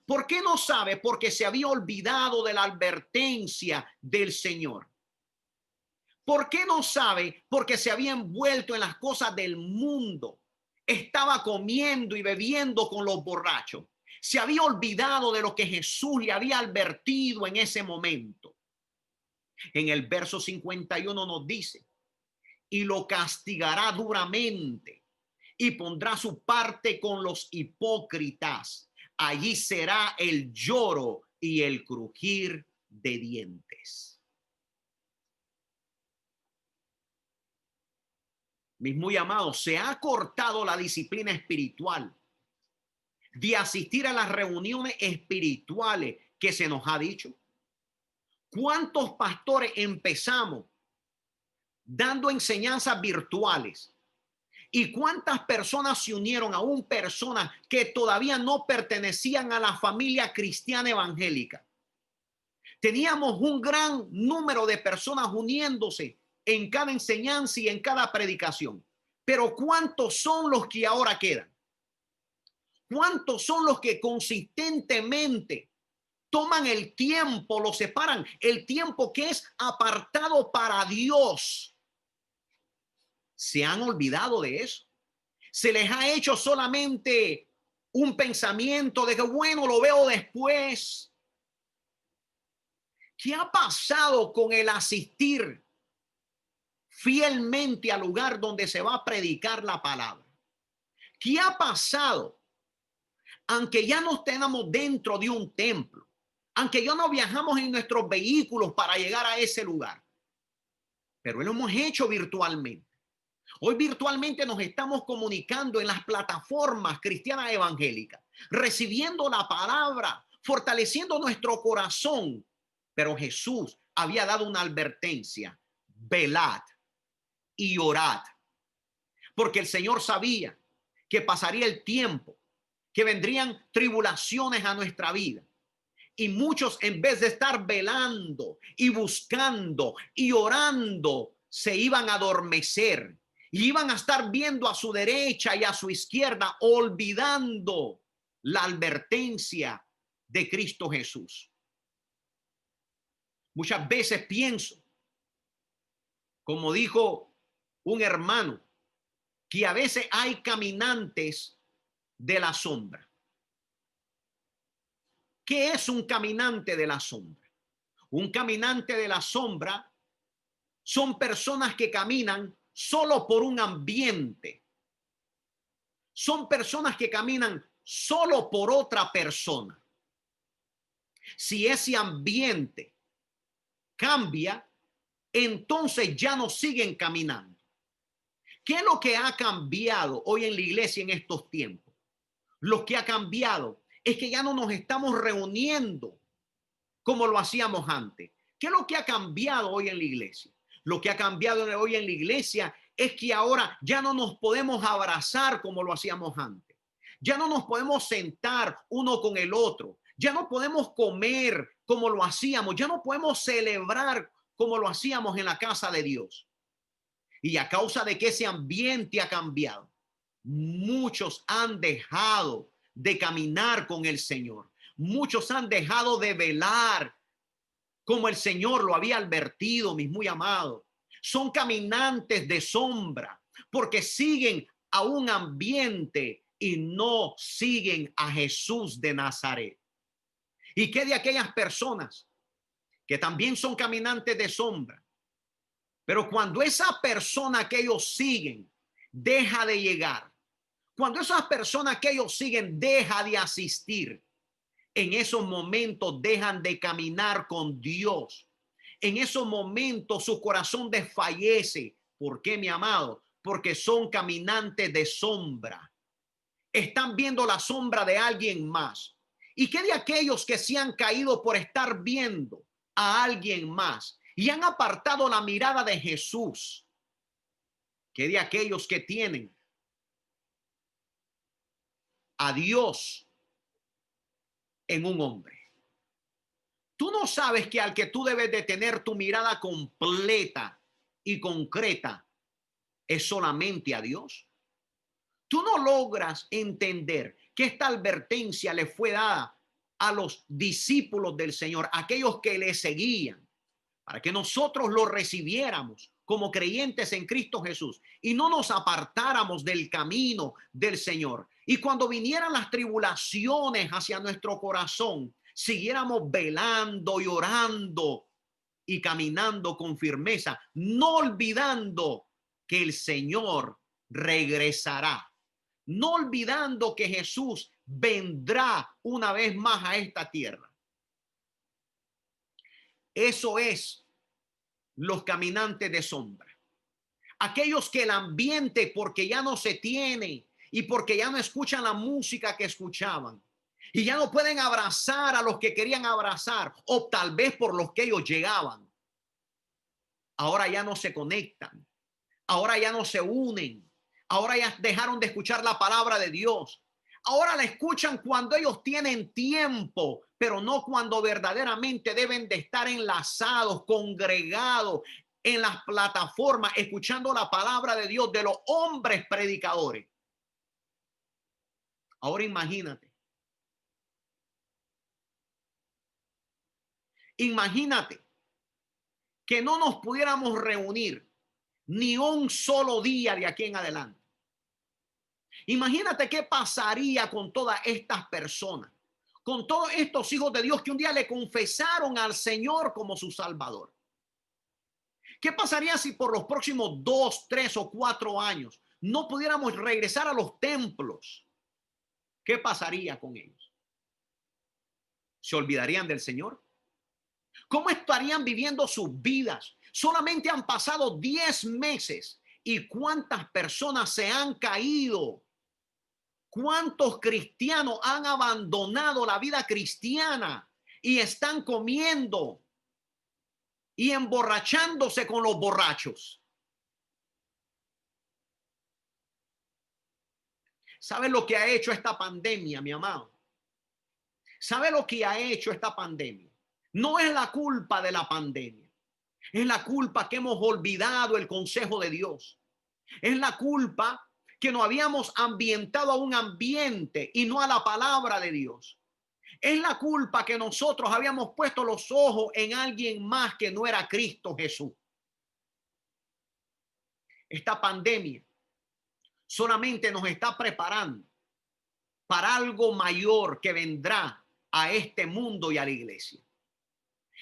¿Por qué no sabe? Porque se había olvidado de la advertencia del Señor. ¿Por qué no sabe? Porque se había envuelto en las cosas del mundo. Estaba comiendo y bebiendo con los borrachos. Se había olvidado de lo que Jesús le había advertido en ese momento. En el verso 51 nos dice: y lo castigará duramente y pondrá su parte con los hipócritas. Allí será el lloro y el crujir de dientes. Mis muy amados, se ha cortado la disciplina espiritual de asistir a las reuniones espirituales que se nos ha dicho. ¿Cuántos pastores empezamos dando enseñanzas virtuales? ¿Y cuántas personas se unieron, aún personas que todavía no pertenecían a la familia cristiana evangélica? Teníamos un gran número de personas uniéndose en cada enseñanza y en cada predicación. Pero ¿cuántos son los que ahora quedan? ¿Cuántos son los que consistentemente toman el tiempo, lo separan, el tiempo que es apartado para Dios? Se han olvidado de eso. Se les ha hecho solamente un pensamiento de que, bueno, lo veo después. ¿Qué ha pasado con el asistir fielmente al lugar donde se va a predicar la palabra? ¿Qué ha pasado? Aunque ya no estemos dentro de un templo, aunque ya no viajamos en nuestros vehículos para llegar a ese lugar, pero lo hemos hecho virtualmente. Hoy virtualmente nos estamos comunicando en las plataformas cristianas evangélicas, recibiendo la palabra, fortaleciendo nuestro corazón. Pero Jesús había dado una advertencia: velad y orad, porque el Señor sabía que pasaría el tiempo, que vendrían tribulaciones a nuestra vida. Y muchos, en vez de estar velando y buscando y orando, se iban a adormecer y iban a estar viendo a su derecha y a su izquierda, olvidando la advertencia de Cristo Jesús. Muchas veces pienso, como dijo un hermano, que a veces hay caminantes de la sombra. ¿Qué es un caminante de la sombra? Un caminante de la sombra son personas que caminan solo por un ambiente. Son personas que caminan solo por otra persona. Si ese ambiente cambia, entonces ya no siguen caminando. ¿Qué es lo que ha cambiado hoy en la iglesia en estos tiempos? Lo que ha cambiado es que ya no nos estamos reuniendo como lo hacíamos antes. ¿Qué es lo que ha cambiado hoy en la iglesia? Lo que ha cambiado hoy en la iglesia es que ahora ya no nos podemos abrazar como lo hacíamos antes. Ya no nos podemos sentar uno con el otro. Ya no podemos comer como lo hacíamos. Ya no podemos celebrar como lo hacíamos en la casa de Dios. Y a causa de que ese ambiente ha cambiado, muchos han dejado de caminar con el Señor. Muchos han dejado de velar como el Señor lo había advertido, mis muy amados. Son caminantes de sombra porque siguen a un ambiente y no siguen a Jesús de Nazaret. ¿Y qué de aquellas personas que también son caminantes de sombra? Pero cuando esa persona que ellos siguen deja de llegar, cuando esas personas que ellos siguen deja de asistir, en esos momentos dejan de caminar con Dios. En esos momentos su corazón desfallece. ¿Por qué, mi amado? Porque son caminantes de sombra. Están viendo la sombra de alguien más. ¿Y qué de aquellos que se han caído por estar viendo a alguien más y han apartado la mirada de Jesús? ¿Qué de aquellos que tienen a Dios en un hombre? Tú no sabes que al que tú debes de tener tu mirada completa y concreta es solamente a Dios. Tú no logras entender que esta advertencia le fue dada a los discípulos del Señor, aquellos que le seguían, para que nosotros lo recibiéramos como creyentes en Cristo Jesús y no nos apartáramos del camino del Señor. Y cuando vinieran las tribulaciones hacia nuestro corazón, siguiéramos velando y orando y caminando con firmeza, no olvidando que el Señor regresará, no olvidando que Jesús vendrá una vez más a esta tierra. Eso es los caminantes de sombra. Aquellos que el ambiente, porque ya no se tiene y porque ya no escuchan la música que escuchaban y ya no pueden abrazar a los que querían abrazar o tal vez por los que ellos llegaban, ahora ya no se conectan, ahora ya no se unen, ahora ya dejaron de escuchar la palabra de Dios. Ahora la escuchan cuando ellos tienen tiempo, pero no cuando verdaderamente deben de estar enlazados, congregados en las plataformas, escuchando la palabra de Dios de los hombres predicadores. Ahora imagínate que no nos pudiéramos reunir ni un solo día de aquí en adelante. Imagínate qué pasaría con todas estas personas, con todos estos hijos de Dios que un día le confesaron al Señor como su Salvador. ¿Qué pasaría si por los próximos 2, 3 o 4 años no pudiéramos regresar a los templos? ¿Qué pasaría con ellos? ¿Se olvidarían del Señor? ¿Cómo estarían viviendo sus vidas? Solamente han pasado 10 meses y cuántas personas se han caído. ¿Cuántos cristianos han abandonado la vida cristiana y están comiendo y emborrachándose con los borrachos? ¿Sabe lo que ha hecho esta pandemia, mi amado? ¿Sabe lo que ha hecho esta pandemia? No es la culpa de la pandemia. Es la culpa que hemos olvidado el consejo de Dios. Es la culpa que nos habíamos ambientado a un ambiente y no a la palabra de Dios. Es la culpa que nosotros habíamos puesto los ojos en alguien más que no era Cristo Jesús. Esta pandemia solamente nos está preparando para algo mayor que vendrá a este mundo y a la iglesia.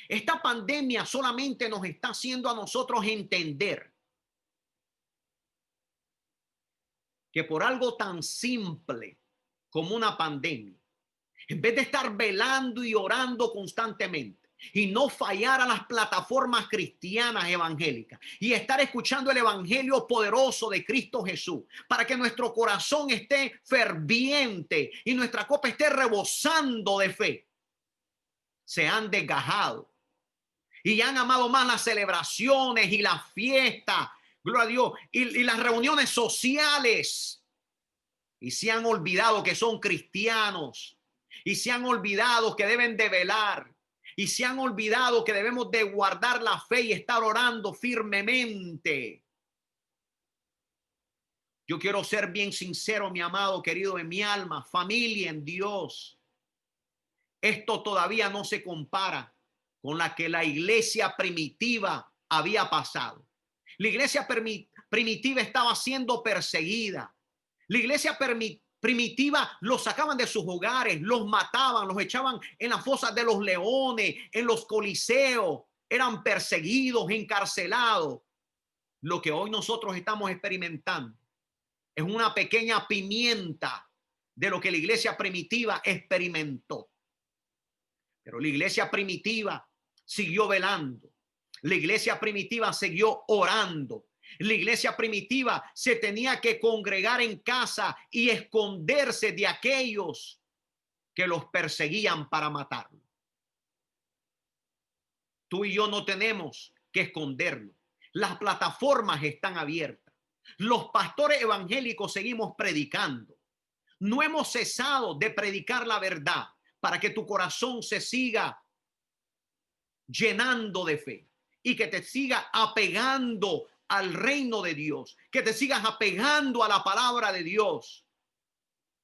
Esta pandemia solamente nos está haciendo a nosotros entender que por algo tan simple como una pandemia, en vez de estar velando y orando constantemente y no fallar a las plataformas cristianas evangélicas y estar escuchando el evangelio poderoso de Cristo Jesús para que nuestro corazón esté ferviente y nuestra copa esté rebosando de fe, se han desgajado y han amado más las celebraciones y las fiestas, gloria a Dios, y las reuniones sociales, y se han olvidado que son cristianos, y se han olvidado que deben de velar, y se han olvidado que debemos de guardar la fe y estar orando firmemente. Yo quiero ser bien sincero, mi amado, querido de mi alma, familia en Dios. Esto todavía no se compara con la que la iglesia primitiva había pasado. La iglesia primitiva estaba siendo perseguida. La iglesia primitiva los sacaban de sus hogares, los mataban, los echaban en las fosas de los leones, en los coliseos, eran perseguidos, encarcelados. Lo que hoy nosotros estamos experimentando es una pequeña pimienta de lo que la iglesia primitiva experimentó. Pero la iglesia primitiva siguió velando. La iglesia primitiva siguió orando. La iglesia primitiva se tenía que congregar en casa y esconderse de aquellos que los perseguían para matarlo. Tú y yo no tenemos que escondernos. Las plataformas están abiertas. Los pastores evangélicos seguimos predicando. No hemos cesado de predicar la verdad para que tu corazón se siga llenando de fe y que te siga apegando al reino de Dios, que te sigas apegando a la palabra de Dios.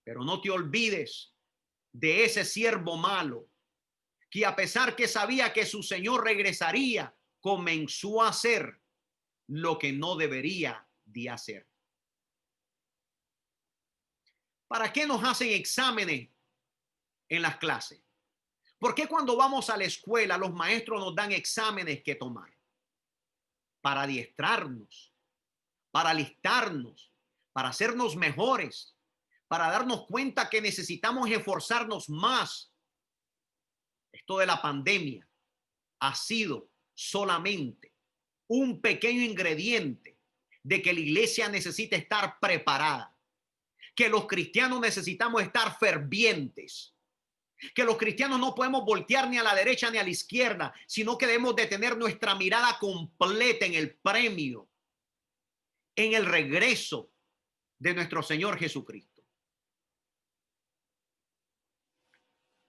Pero no te olvides de ese siervo malo que, a pesar que sabía que su señor regresaría, comenzó a hacer lo que no debería de hacer. ¿Para qué nos hacen exámenes en las clases? ¿Por qué cuando vamos a la escuela los maestros nos dan exámenes que tomar? Para adiestrarnos, para alistarnos, para hacernos mejores, para darnos cuenta que necesitamos esforzarnos más. Esto de la pandemia ha sido solamente un pequeño ingrediente de que la iglesia necesita estar preparada, que los cristianos necesitamos estar fervientes, que los cristianos no podemos voltear ni a la derecha ni a la izquierda, sino que debemos de tener nuestra mirada completa en el premio, en el regreso de nuestro Señor Jesucristo.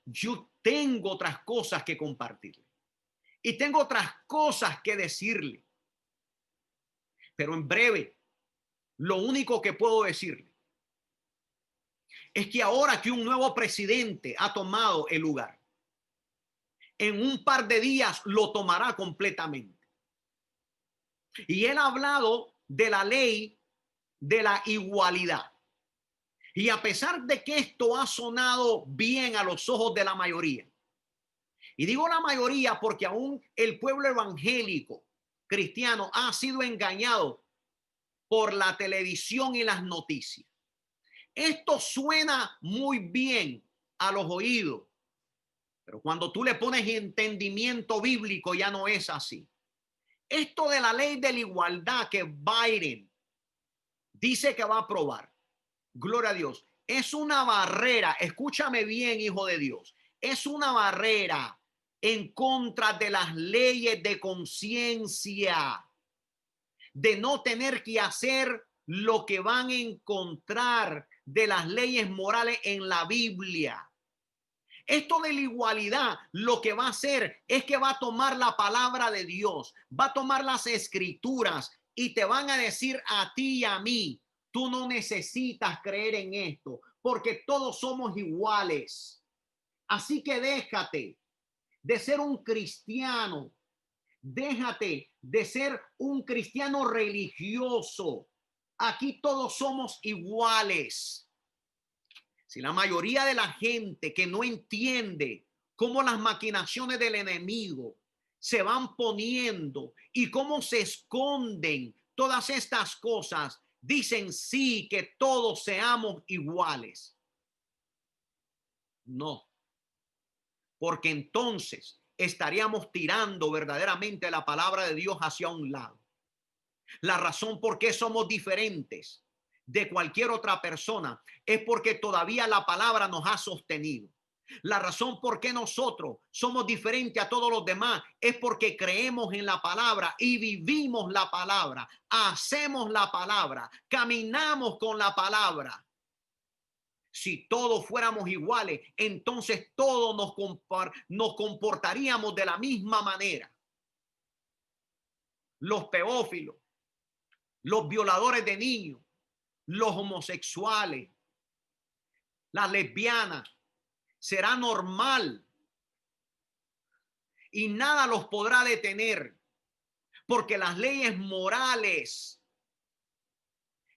Yo tengo otras cosas que compartirle y tengo otras cosas que decirle, pero en breve, lo único que puedo decirle es que ahora que un nuevo presidente ha tomado el lugar, en un par de días lo tomará completamente. Y él ha hablado de la ley de la igualdad. Y a pesar de que esto ha sonado bien a los ojos de la mayoría, y digo la mayoría porque aún el pueblo evangélico cristiano ha sido engañado por la televisión y las noticias. Esto suena muy bien a los oídos, pero cuando tú le pones entendimiento bíblico ya no es así. Esto de la ley de la igualdad que Biden dice que va a aprobar, gloria a Dios, es una barrera, escúchame bien, hijo de Dios, es una barrera en contra de las leyes de conciencia, de no tener que hacer lo que van a encontrar de las leyes morales en la Biblia. Esto de la igualdad lo que va a hacer es que va a tomar la palabra de Dios, va a tomar las escrituras y te van a decir a ti y a mí, tú no necesitas creer en esto porque todos somos iguales. Así que déjate de ser un cristiano, déjate de ser un cristiano religioso. Aquí todos somos iguales. Si la mayoría de la gente que no entiende cómo las maquinaciones del enemigo se van poniendo y cómo se esconden todas estas cosas, dicen sí que todos seamos iguales. No, porque entonces estaríamos tirando verdaderamente la palabra de Dios hacia un lado. La razón por qué somos diferentes de cualquier otra persona es porque todavía la palabra nos ha sostenido. La razón por qué nosotros somos diferentes a todos los demás es porque creemos en la palabra y vivimos la palabra, hacemos la palabra, caminamos con la palabra. Si todos fuéramos iguales, entonces todos nos comportaríamos de la misma manera. Los pedófilos, los violadores de niños, los homosexuales, las lesbianas, será normal y nada los podrá detener porque las leyes morales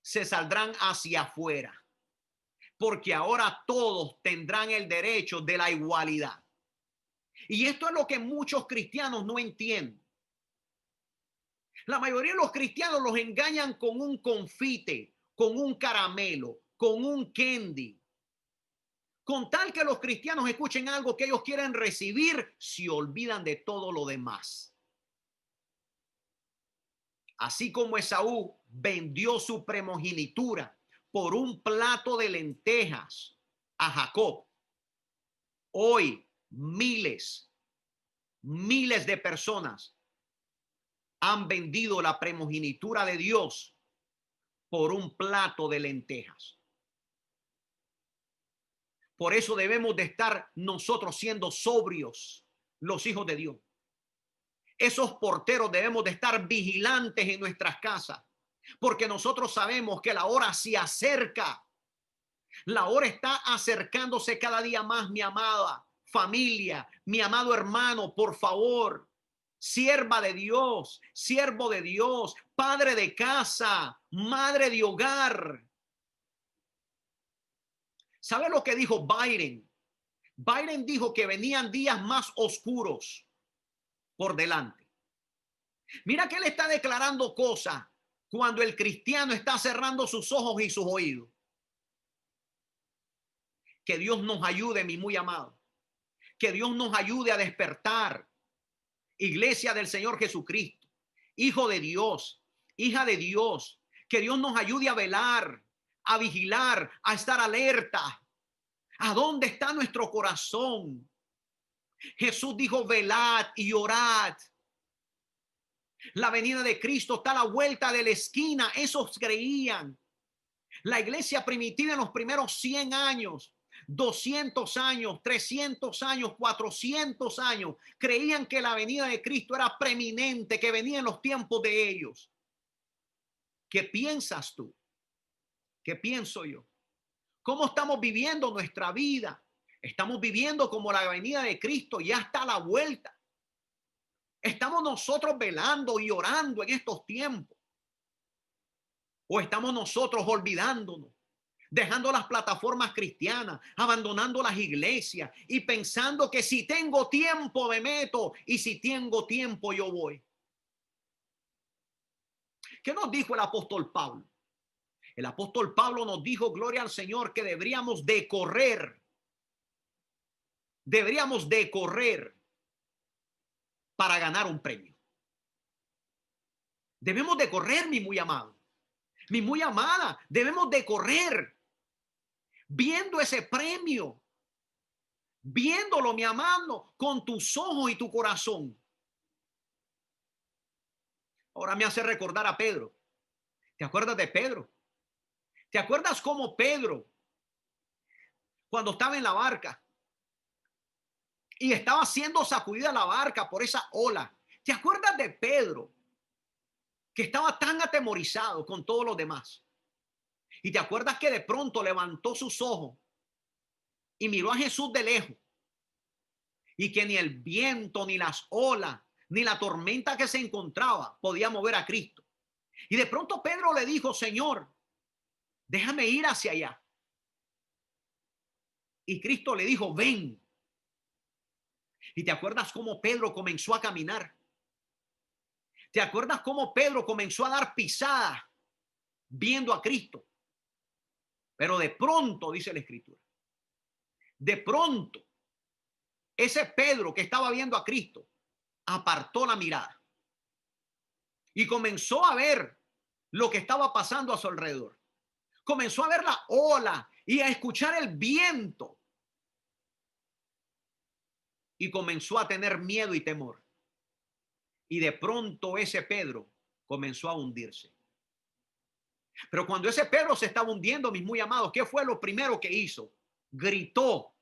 se saldrán hacia afuera, porque ahora todos tendrán el derecho de la igualdad. Y esto es lo que muchos cristianos no entienden. La mayoría de los cristianos los engañan con un confite, con un caramelo, con un candy. Con tal que los cristianos escuchen algo que ellos quieren recibir, se olvidan de todo lo demás. Así como Esaú vendió su primogenitura por un plato de lentejas a Jacob, hoy miles de personas han vendido la primogenitura de Dios por un plato de lentejas. Por eso debemos de estar nosotros siendo sobrios, los hijos de Dios. Esos porteros debemos de estar vigilantes en nuestras casas, porque nosotros sabemos que la hora se acerca. La hora está acercándose cada día más, mi amada familia, mi amado hermano, por favor, sierva de Dios, siervo de Dios, padre de casa, madre de hogar. ¿Sabe lo que dijo Biden? Biden dijo que venían días más oscuros por delante. Mira que él está declarando cosas cuando el cristiano está cerrando sus ojos y sus oídos. Que Dios nos ayude, mi muy amado. Que Dios nos ayude a despertar. Iglesia del Señor Jesucristo, hijo de Dios, hija de Dios. Que Dios nos ayude a velar, a vigilar, a estar alerta. ¿A dónde está nuestro corazón? Jesús dijo, velad y orad. La venida de Cristo está a la vuelta de la esquina. Esos creían. La iglesia primitiva en los primeros 100 años, 200 años, 300 años, 400 años, creían que la venida de Cristo era preeminente, que venía en los tiempos de ellos. ¿Qué piensas tú? ¿Qué pienso yo? ¿Cómo estamos viviendo nuestra vida? Estamos viviendo como la venida de Cristo ya está a la vuelta. ¿Estamos nosotros velando y orando en estos tiempos? ¿O estamos nosotros olvidándonos, dejando las plataformas cristianas, abandonando las iglesias y pensando que si tengo tiempo me meto y si tengo tiempo yo voy? ¿Qué nos dijo el apóstol Pablo? El apóstol Pablo nos dijo, gloria al Señor, que deberíamos de correr para ganar un premio. Debemos de correr, mi muy amado, mi muy amada, debemos de correr viendo ese premio, viéndolo, mi amado, con tus ojos y tu corazón. Ahora me hace recordar a Pedro. ¿Te acuerdas de Pedro? ¿Te acuerdas cómo Pedro cuando estaba en la barca y estaba siendo sacudida la barca por esa ola. ¿Te acuerdas de Pedro, que estaba tan atemorizado con todos los demás? Y te acuerdas que de pronto levantó sus ojos y miró a Jesús de lejos, y que ni el viento, ni las olas, ni la tormenta que se encontraba podía mover a Cristo. Y de pronto Pedro le dijo: Señor, déjame ir hacia allá. Y Cristo le dijo: ven. Y te acuerdas cómo Pedro comenzó a caminar. ¿Te acuerdas cómo Pedro comenzó a dar pisadas viendo a Cristo? Pero de pronto, dice la Escritura, de pronto, ese Pedro que estaba viendo a Cristo apartó la mirada y comenzó a ver lo que estaba pasando a su alrededor. Comenzó a ver la ola y a escuchar el viento. Y comenzó a tener miedo y temor. Y de pronto ese Pedro comenzó a hundirse. Pero cuando ese Pedro se estaba hundiendo, mis muy amados, ¿qué fue lo primero que hizo? Gritó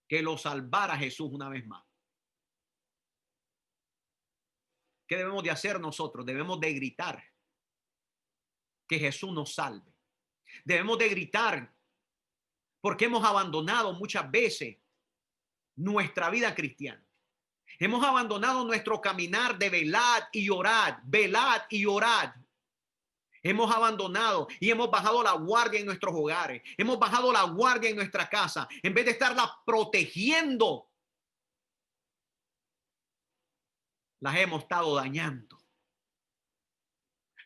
que lo salvara Jesús una vez más. ¿Qué debemos de hacer nosotros? Debemos de gritar que Jesús nos salve. Debemos de gritar porque hemos abandonado muchas veces nuestra vida cristiana. Hemos abandonado nuestro caminar de velad y orad, velad y orad. Hemos abandonado y hemos bajado la guardia en nuestros hogares. Hemos bajado la guardia en nuestra casa. En vez de estarla protegiendo, las hemos estado dañando.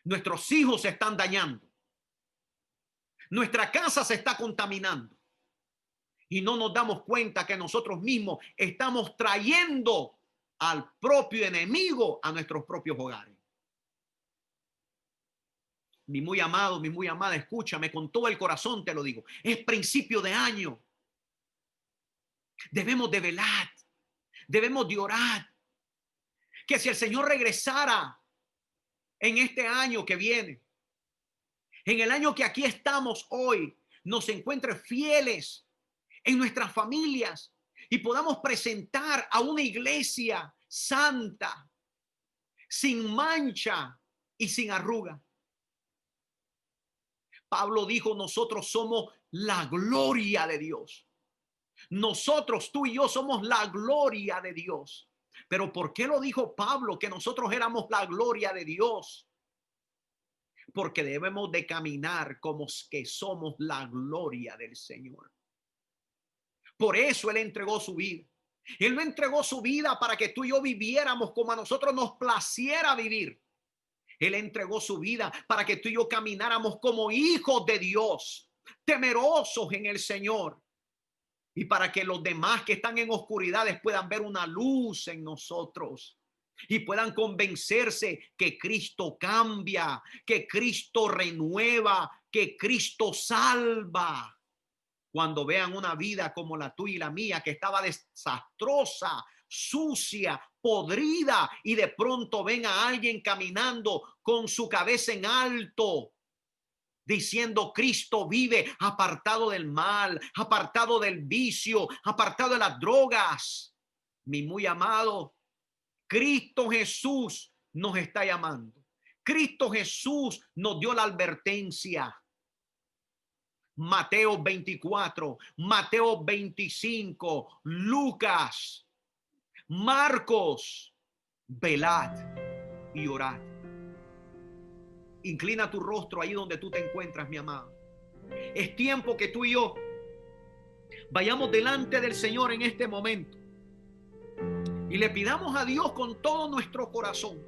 Nuestros hijos se están dañando. Nuestra casa se está contaminando. Y no nos damos cuenta que nosotros mismos estamos trayendo al propio enemigo a nuestros propios hogares. Mi muy amado, mi muy amada, escúchame, con todo el corazón te lo digo. Es principio de año. Debemos de velar. Debemos de orar. Que si el Señor regresara en este año que viene, en el año que aquí estamos hoy, nos encuentre fieles en nuestras familias y podamos presentar a una iglesia santa, sin mancha y sin arruga. Pablo dijo: nosotros somos la gloria de Dios. Nosotros, tú y yo, somos la gloria de Dios. Pero ¿por qué lo dijo Pablo que nosotros éramos la gloria de Dios? Porque debemos de caminar como que somos la gloria del Señor. Por eso Él entregó su vida. Él no entregó su vida para que tú y yo viviéramos como a nosotros nos placiera vivir. Él entregó su vida para que tú y yo camináramos como hijos de Dios, temerosos en el Señor. Y para que los demás que están en oscuridades puedan ver una luz en nosotros y puedan convencerse que Cristo cambia, que Cristo renueva, que Cristo salva. Cuando vean una vida como la tuya y la mía, que estaba desastrosa, sucia, podrida, y de pronto ven a alguien caminando con su cabeza en alto, diciendo: Cristo vive, apartado del mal, apartado del vicio, apartado de las drogas. Mi muy amado, Cristo Jesús nos está llamando. Cristo Jesús nos dio la advertencia. Mateo 24, Mateo 25, Lucas, Marcos: velad y orad. Inclina tu rostro ahí donde tú te encuentras, mi amado. Es tiempo que tú y yo vayamos delante del Señor en este momento y le pidamos a Dios con todo nuestro corazón.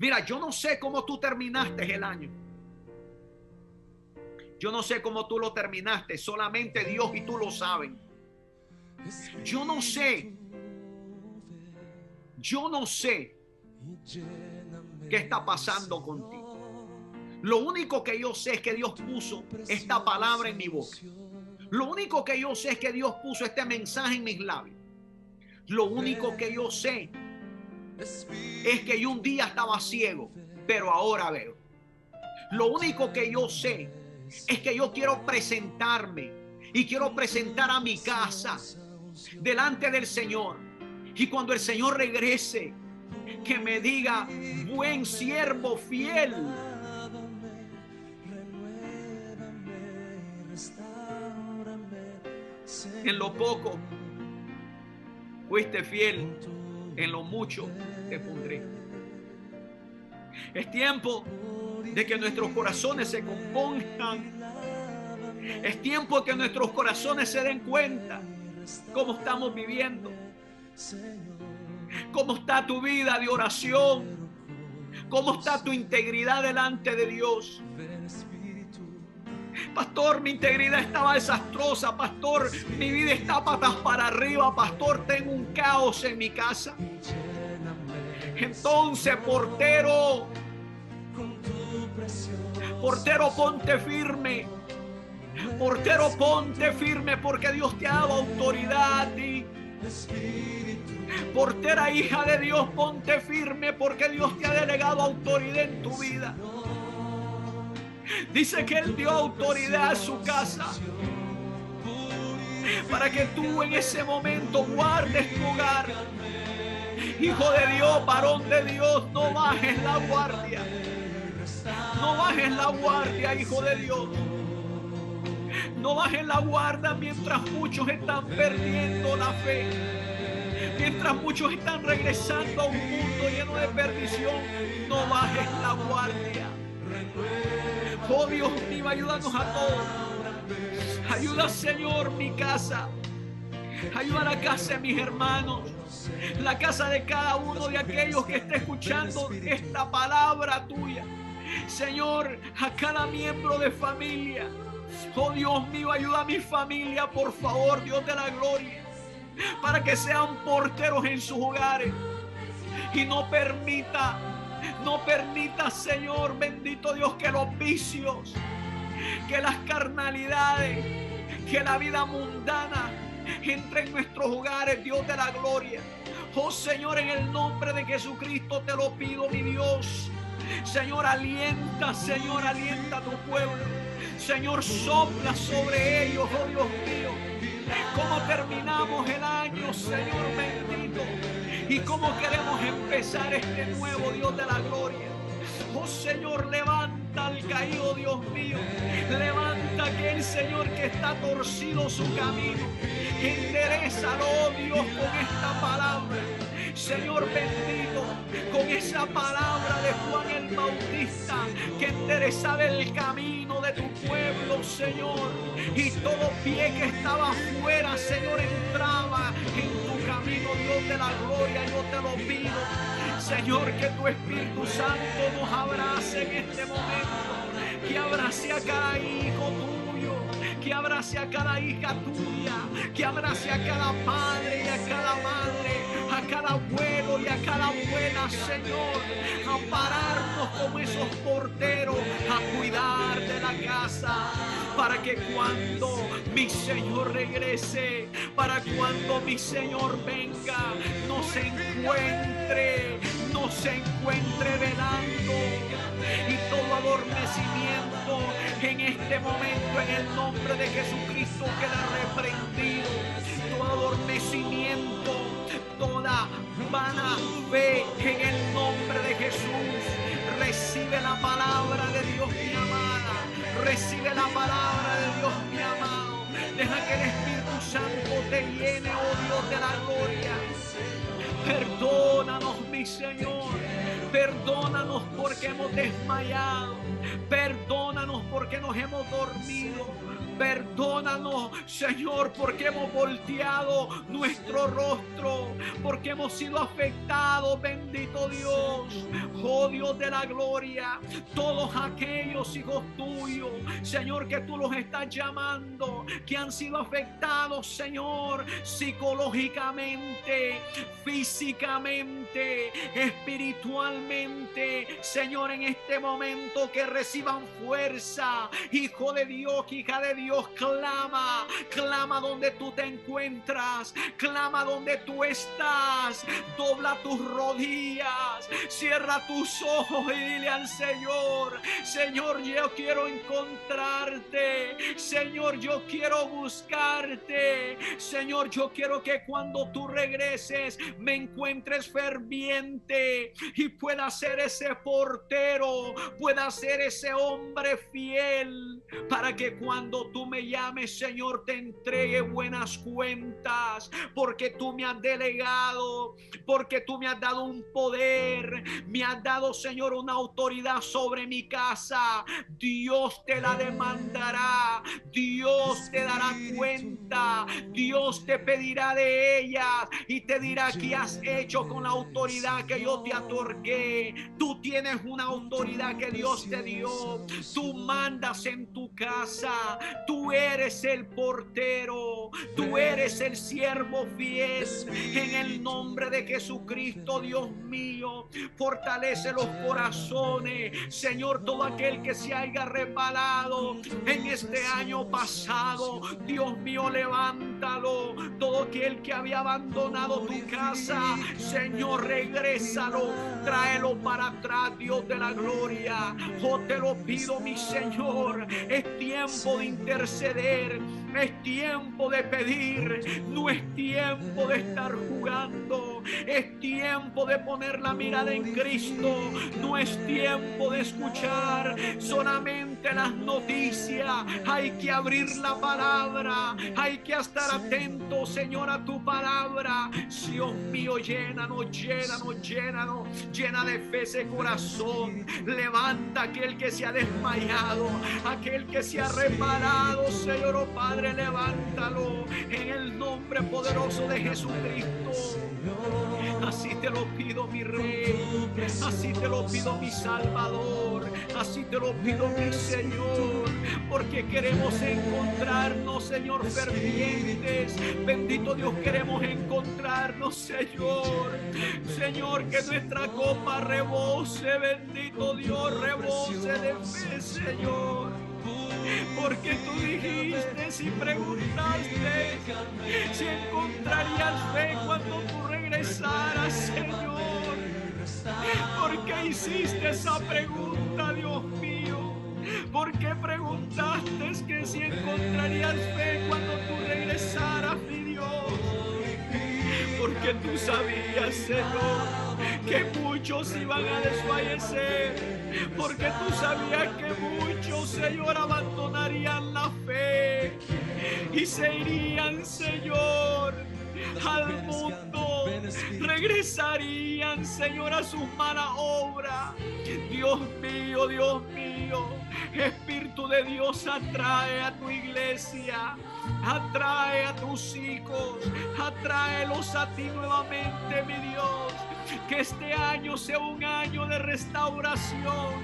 Mira, yo no sé cómo tú terminaste el año. Yo no sé cómo tú lo terminaste. Solamente Dios y tú lo saben. Yo no sé. Yo no sé qué está pasando contigo. Lo único que yo sé es que Dios puso esta palabra en mi boca. Lo único que yo sé es que Dios puso este mensaje en mis labios. Lo único que yo sé es que yo un día estaba ciego, pero ahora veo. Lo único que yo sé es que yo quiero presentarme y quiero presentar a mi casa delante del Señor. Y cuando el Señor regrese, que me diga: buen siervo fiel. En lo poco fuiste fiel, en lo mucho te pondré. Es tiempo de que nuestros corazones se compongan. Es tiempo que nuestros corazones se den cuenta cómo estamos viviendo, cómo está tu vida de oración, cómo está tu integridad delante de Dios. Pastor, mi integridad estaba desastrosa. Pastor, mi vida está patas para arriba. Pastor, tengo un caos en mi casa. Entonces, portero, ponte firme. Portero, ponte firme, porque Dios te ha dado autoridad a ti. Portera, hija de Dios, ponte firme, porque Dios te ha delegado autoridad en tu vida. Dice que Él dio autoridad a su casa para que tú en ese momento guardes tu hogar. Hijo de Dios, varón de Dios, no bajes la guardia. No bajes la guardia, hijo de Dios. No bajes la guardia mientras muchos están perdiendo la fe. Mientras muchos están regresando a un mundo lleno de perdición. No bajes la guardia. Oh Dios mío, ayúdanos a todos. Ayuda, Señor, mi casa. Ayuda a la casa de mis hermanos. La casa de cada uno de aquellos que esté escuchando esta palabra tuya. Señor, a cada miembro de familia. Oh Dios mío, ayuda a mi familia, por favor, Dios de la gloria, para que sean porteros en sus hogares. Y no permita, Señor, bendito Dios, que los vicios, que las carnalidades, que la vida mundana entre en nuestros hogares, Dios de la gloria. Oh Señor, en el nombre de Jesucristo te lo pido, mi Dios. Señor, alienta a tu pueblo. Señor, sopla sobre ellos, oh Dios mío. Cómo terminamos el año, Señor bendito, y cómo queremos empezar este nuevo, Dios de la gloria. Oh Señor, levanta al caído, Dios mío. Levanta aquel, Señor, que está torcido su camino. Enderézalo, oh Dios, con esta palabra. Señor bendito, con esa palabra de Juan el Bautista, que enderezaba el camino de tu pueblo, Señor. Y todo pie que estaba afuera, Señor, entraba en tu camino, Dios de la gloria. Yo te lo pido, Señor, que tu Espíritu Santo nos abrace en este momento, que abrace a cada hijo tuyo, que abrace a cada hija tuya, que abrace a cada padre y a cada madre, a cada abuelo y a cada abuela, Señor, a pararnos como esos porteros, a cuidar de la casa, para que cuando mi Señor regrese, para cuando mi Señor venga, nos encuentre velando, y todo adormecimiento en este momento, en el nombre de Jesucristo, queda reprendido. Todo adormecimiento, toda vana fe, en el nombre de Jesús. Recibe la palabra de Dios, mi amada. Recibe la palabra de Dios, mi amado. Deja que el Espíritu Santo te llene, oh Dios de la gloria. Perdónanos, mi Señor. Perdónanos porque hemos desmayado. Perdónanos porque nos hemos dormido. Perdónanos, Señor, porque hemos volteado nuestro rostro, porque hemos sido afectados, bendito Dios. Oh Dios de la gloria, todos aquellos hijos tuyos, Señor, que tú los estás llamando, que han sido afectados, Señor, psicológicamente, físicamente, espiritualmente, Señor, en este momento que reciban fuerza, hijo de Dios, hija de Dios. Dios, clama, clama donde tú te encuentras, clama donde tú estás, dobla tus rodillas, cierra tus ojos y dile al Señor: Señor, yo quiero encontrarte, Señor, yo quiero buscarte, Señor, yo quiero que cuando tú regreses me encuentres ferviente y pueda ser ese portero, pueda ser ese hombre fiel, para que cuando tú me llames, Señor, te entregue buenas cuentas, porque tú me has delegado, porque tú me has dado un poder, me has dado, Señor, una autoridad sobre mi casa. Dios te la demandará, Dios te dará cuenta, Dios te pedirá de ella y te dirá: ¿qué has hecho con la autoridad que yo te otorgué? Tú tienes una autoridad que Dios te dio, tú mandas en tu casa, tú eres el portero, tú eres el siervo fiel. En el nombre de Jesucristo, Dios mío, fortalece los corazones, Señor. Todo aquel que se haya resbalado en este año pasado, Dios mío, levántalo. Todo aquel que había abandonado tu casa, Señor, regrésalo, tráelo para atrás, Dios de la gloria. Oh, te lo pido, mi Señor, es tiempo de interceder, es tiempo de pedir, no es tiempo de estar jugando, es tiempo de poner la mirada en Cristo, no es tiempo de escuchar solamente las noticias. Hay que abrir la palabra, hay que estar atentos, Señor, a tu palabra. Dios mío, llénanos, llénanos, llénanos, llena de fe ese corazón. Levanta aquel que se ha desmayado, aquel que se ha resbalado, Señor, oh Padre, levántalo en el nombre poderoso de Jesucristo. Así te lo pido, mi Rey, así te lo pido, mi Salvador, así te lo pido, mi Señor, porque queremos encontrarnos, Señor, fervientes. Bendito Dios, queremos encontrarnos, Señor. Señor, que nuestra copa rebose, bendito Dios, rebose de fe, Señor. Porque tú dijiste y preguntaste si encontrarías fe cuando tú regresaras, Señor. ¿Por qué hiciste esa pregunta, Dios mío? ¿Por qué preguntaste que si encontrarías fe cuando tú regresaras, mi Dios? Porque tú sabías, Señor, que muchos iban a desfallecer, porque tú sabías que muchos, Señor, abandonarían la fe y se irían, Señor, al mundo, regresarían, Señor, a sus malas obras. Dios mío, Espíritu de Dios, atrae a tu iglesia, atrae a tus hijos, atráelos a ti nuevamente, mi Dios. Que este año sea un año de restauración,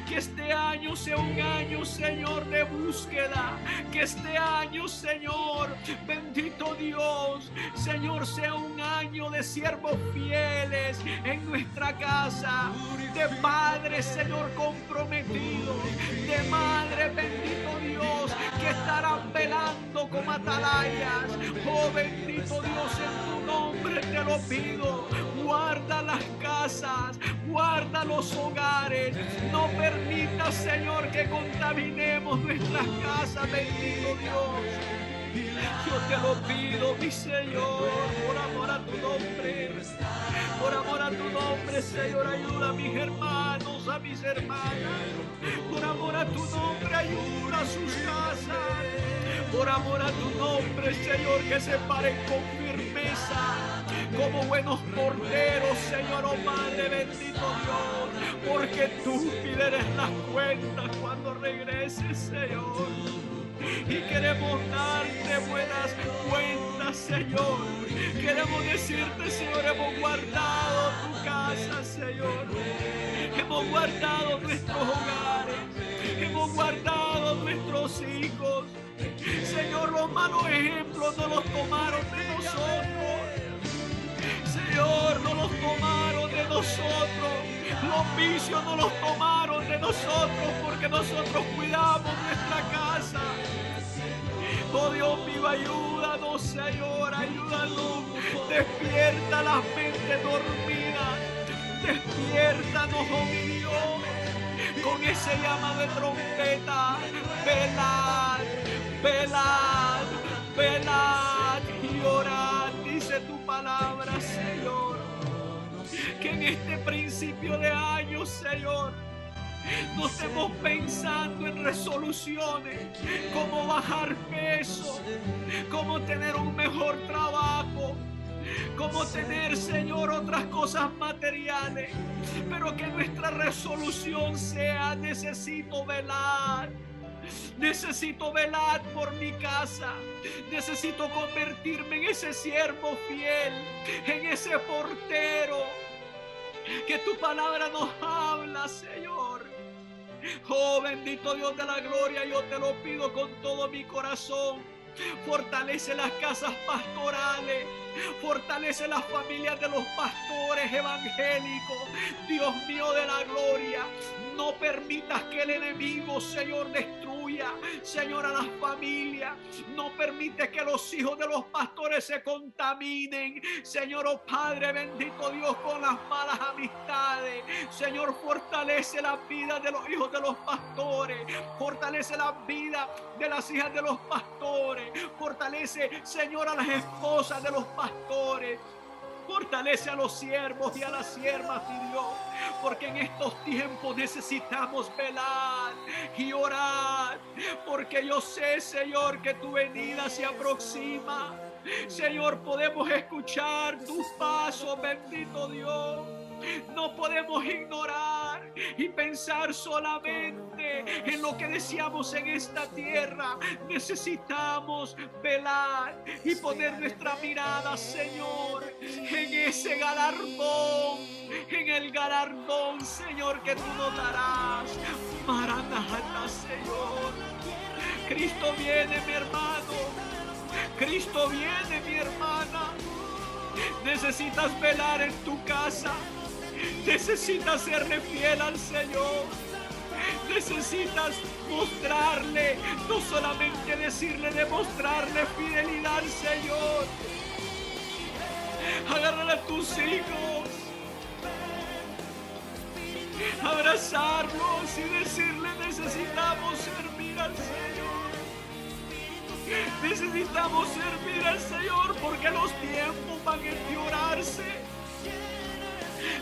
que este año sea un año, Señor, de búsqueda, que este año, Señor, bendito Dios, Señor, sea un año de siervos fieles en nuestra casa, de padres, Señor, comprometidos, de madres, bendito Dios, que estarán velando como atalayas. Oh, bendito Dios, en tu nombre te lo pido. Guarda las casas, guarda los hogares, no permita, Señor, que contaminemos nuestras casas, bendito Dios. Yo te lo pido, mi Señor, por amor a tu nombre, por amor a tu nombre, Señor, ayuda a mis hermanos, a mis hermanas, por amor a tu nombre, ayuda a sus casas, por amor a tu nombre, Señor, que se paren con firmeza, como buenos porteros, Señor, oh Padre, bendito Dios, porque tú pides las cuentas cuando regreses, Señor. Y queremos darte buenas cuentas, Señor. Queremos decirte, Señor, hemos guardado tu casa, Señor. Hemos guardado nuestros hogares. Hemos guardado nuestros hijos. Señor, los malos ejemplos no los tomaron de nosotros. Señor, no los tomaron de nosotros. Los vicios no los tomaron de nosotros, porque nosotros cuidamos nuestra casa. Oh Dios mío, ayúdanos, Señor, ayúdanos. Despierta las mentes dormidas. Despiértanos, oh mi Dios, con ese llama de trompeta. Velad, velad, velad y orad, dice tu palabra, Señor. Que en este principio de año, Señor, no estemos pensando en resoluciones, cómo bajar peso, cómo tener un mejor trabajo, cómo tener, Señor, otras cosas materiales, pero que nuestra resolución sea: necesito velar. Necesito velar por mi casa. Necesito convertirme en ese siervo fiel, en ese portero que tu palabra nos habla, Señor. Oh, bendito Dios de la gloria, yo te lo pido con todo mi corazón. Fortalece las casas pastorales, fortalece las familias de los pastores evangélicos. Dios mío de la gloria, no permitas que el enemigo, Señor, destruya, Señor, a las familias. No permite que los hijos de los pastores se contaminen, Señor, oh Padre bendito Dios, con las malas amistades. Señor, fortalece la vida de los hijos de los pastores, fortalece la vida de las hijas de los pastores, fortalece, Señor, a las esposas de los pastores. Fortalece a los siervos y a las siervas, mi Dios, porque en estos tiempos necesitamos velar y orar, porque yo sé, Señor, que tu venida se aproxima. Señor, podemos escuchar tus pasos, bendito Dios. No podemos ignorar y pensar solamente en lo que deseamos en esta tierra. Necesitamos velar y poner nuestra mirada, Señor, en ese galardón, en el galardón, Señor, que tú nos darás. Maranata, Señor. Cristo viene, mi hermano. Cristo viene, mi hermana. Necesitas velar en tu casa. Necesitas serle fiel al Señor. Necesitas mostrarle, no solamente decirle, demostrarle fidelidad al Señor. Agarrar a tus hijos, abrazarlos y decirle: necesitamos servir al Señor. Necesitamos servir al Señor porque los tiempos van a empeorarse.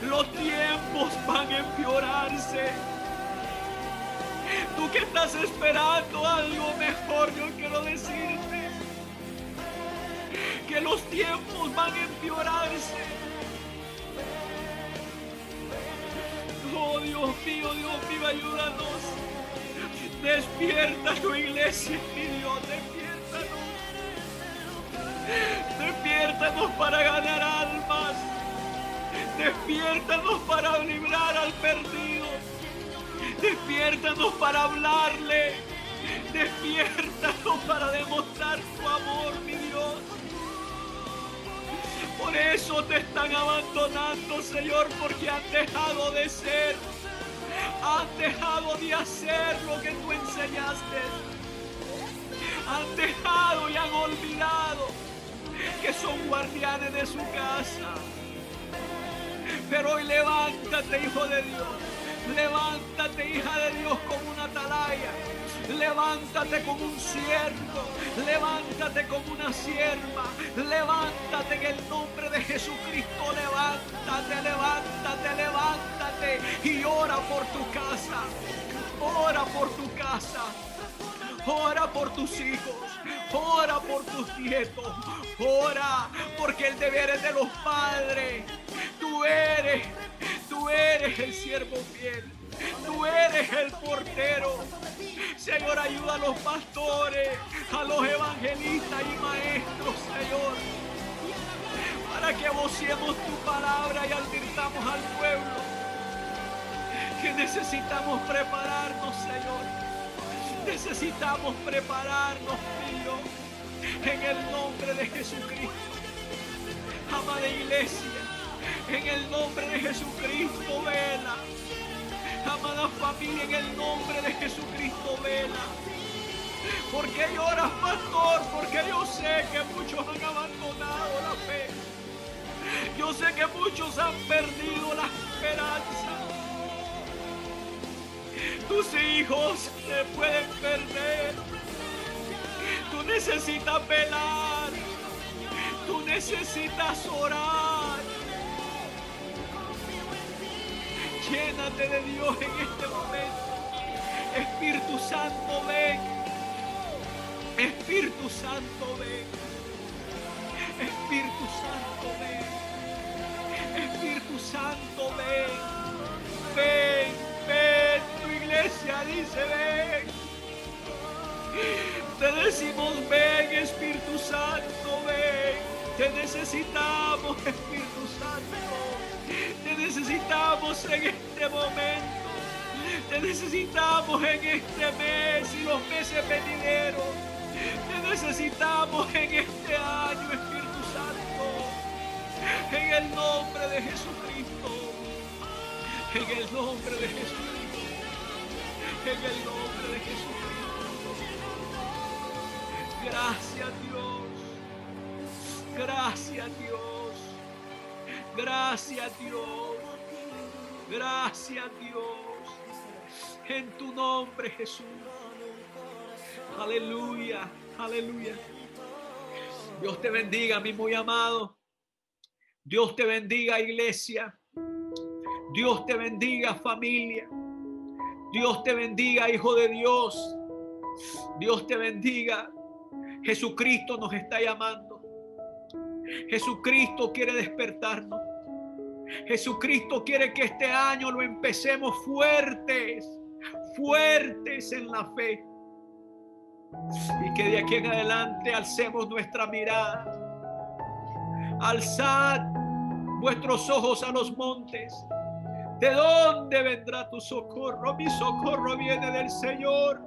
Los tiempos van a empeorarse. Tú que estás esperando algo mejor, yo quiero decirte que los tiempos van a empeorarse. Oh Dios mío, ayúdanos. Despierta tu iglesia, mi Dios, despiértanos. Despiértanos para ganar almas. Despiértanos para librar al perdido. Despiértanos para hablarle. Despiértanos para demostrar tu amor, mi Dios. Por eso te están abandonando, Señor, porque han dejado de ser. Han dejado de hacer lo que tú enseñaste. Han dejado y han olvidado que son guardianes de su casa. Pero hoy levántate, hijo de Dios. Levántate, hija de Dios, como una atalaya. Levántate como un siervo. Levántate como una sierva. Levántate en el nombre de Jesucristo. Levántate, levántate, levántate. Y ora por tu casa. Ora por tu casa. Ora por tus hijos. Ora por tus nietos. Ora porque el deber es de los padres. Tú eres el siervo fiel. Tú eres el portero. Señor, ayuda a los pastores, a los evangelistas y maestros, Señor, para que vocemos tu palabra y advirtamos al pueblo que necesitamos prepararnos, Señor. Necesitamos prepararnos, Dios, en el nombre de Jesucristo. Amada iglesia, en el nombre de Jesucristo, vela. Amada familia, en el nombre de Jesucristo, vela. ¿Por qué lloras, pastor? ¿Por hijos han perdido la esperanza. Tus hijos se pueden perder. Tú necesitas velar. Tú necesitas orar. Llénate de Dios en este momento. Espíritu Santo, ven. Espíritu Santo, ven. Espíritu Santo, ven. Espíritu Santo, ven. Ven, ven. Tu iglesia dice ven. Te decimos ven, Espíritu Santo, ven. Te necesitamos, Espíritu Santo. Te necesitamos en este momento. Te necesitamos en este mes y los meses venideros. Te necesitamos en este año, Espíritu Santo. En el nombre de Jesucristo. En el nombre de Jesucristo. En el nombre de Jesucristo. Gracias, Dios. Gracias, Dios. Gracias, Dios. Gracias, Dios. En tu nombre, Jesús. Aleluya, aleluya. Dios te bendiga, mi muy amado. Dios te bendiga, iglesia. Dios te bendiga, familia. Dios te bendiga, hijo de Dios. Dios te bendiga. Jesucristo nos está llamando. Jesucristo quiere despertarnos. Jesucristo quiere que este año lo empecemos fuertes, fuertes en la fe. Y que de aquí en adelante alcemos nuestra mirada. Alzad vuestros ojos a los montes. ¿De dónde vendrá tu socorro? Mi socorro viene del Señor,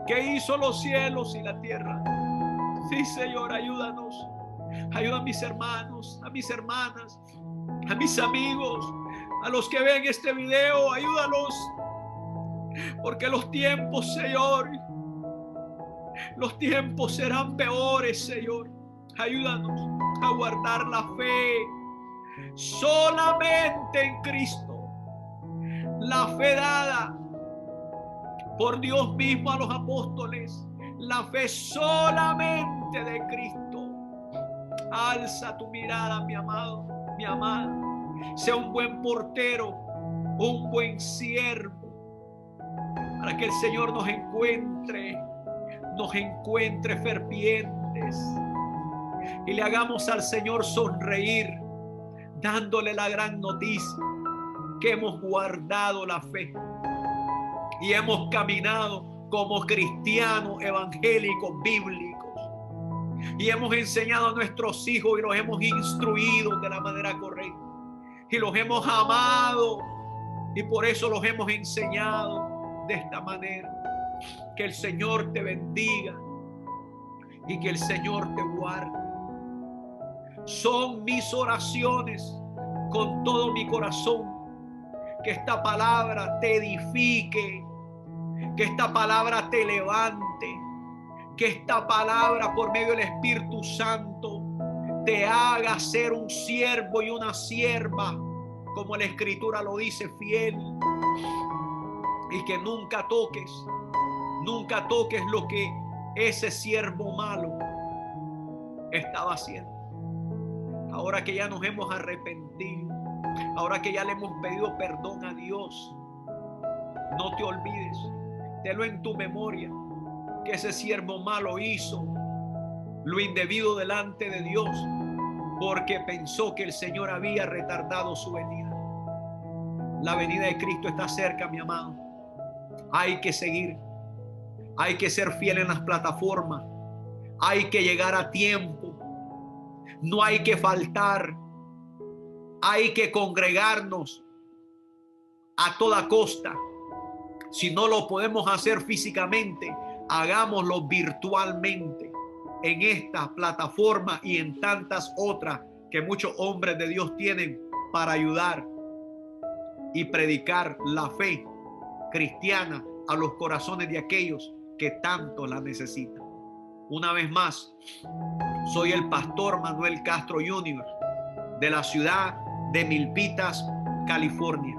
que hizo los cielos y la tierra. Sí, Señor, ayúdanos. Ayuda a mis hermanos, a mis hermanas, a mis amigos, a los que ven este video. Ayúdalos, porque los tiempos, Señor, los tiempos serán peores, Señor. Ayúdanos a guardar la fe solamente en Cristo. La fe dada por Dios mismo a los apóstoles. La fe solamente de Cristo. Alza tu mirada, mi amado, mi amada. Sea un buen portero, un buen siervo, para que el Señor nos encuentre fervientes y le hagamos al Señor sonreír, dándole la gran noticia que hemos guardado la fe y hemos caminado como cristianos evangélicos bíblicos, y hemos enseñado a nuestros hijos y los hemos instruido de la manera correcta y los hemos amado, y por eso los hemos enseñado de esta manera. Que el Señor te bendiga y que el Señor te guarde. Son mis oraciones con todo mi corazón, que esta palabra te edifique, que esta palabra te levante, que esta palabra por medio del Espíritu Santo te haga ser un siervo y una sierva, como la Escritura lo dice, fiel, y que nunca toques lo que ese siervo malo estaba haciendo. Ahora que ya nos hemos arrepentido, ahora que ya le hemos pedido perdón a Dios, no te olvides, tenlo en tu memoria, que ese siervo malo hizo lo indebido delante de Dios porque pensó que el Señor había retardado su venida. La venida de Cristo está cerca, mi amado. Hay que seguir, hay que ser fiel en las plataformas, hay que llegar a tiempo, no hay que faltar, hay que congregarnos a toda costa. Si no lo podemos hacer físicamente, hagámoslo virtualmente en esta plataforma y en tantas otras que muchos hombres de Dios tienen para ayudar y predicar la fe cristiana a los corazones de aquellos que tanto la necesitan. Una vez más, soy el pastor Manuel Castro Jr. de la ciudad de Milpitas, California,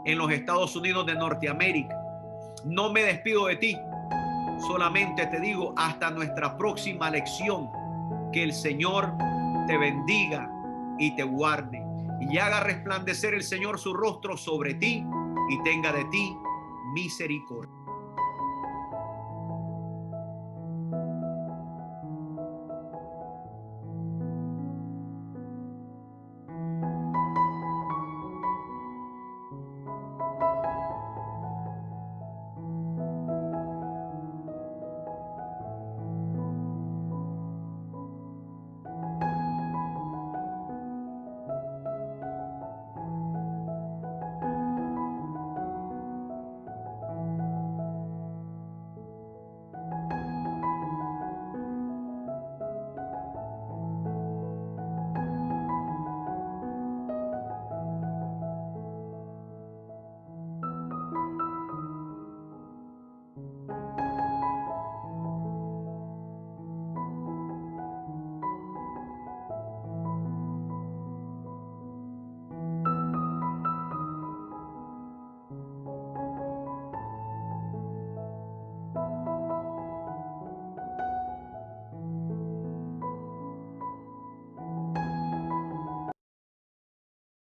en los Estados Unidos de Norteamérica. No me despido de ti, solamente te digo hasta nuestra próxima lección. Que el Señor te bendiga y te guarde y haga resplandecer el Señor su rostro sobre ti y tenga de ti misericordia.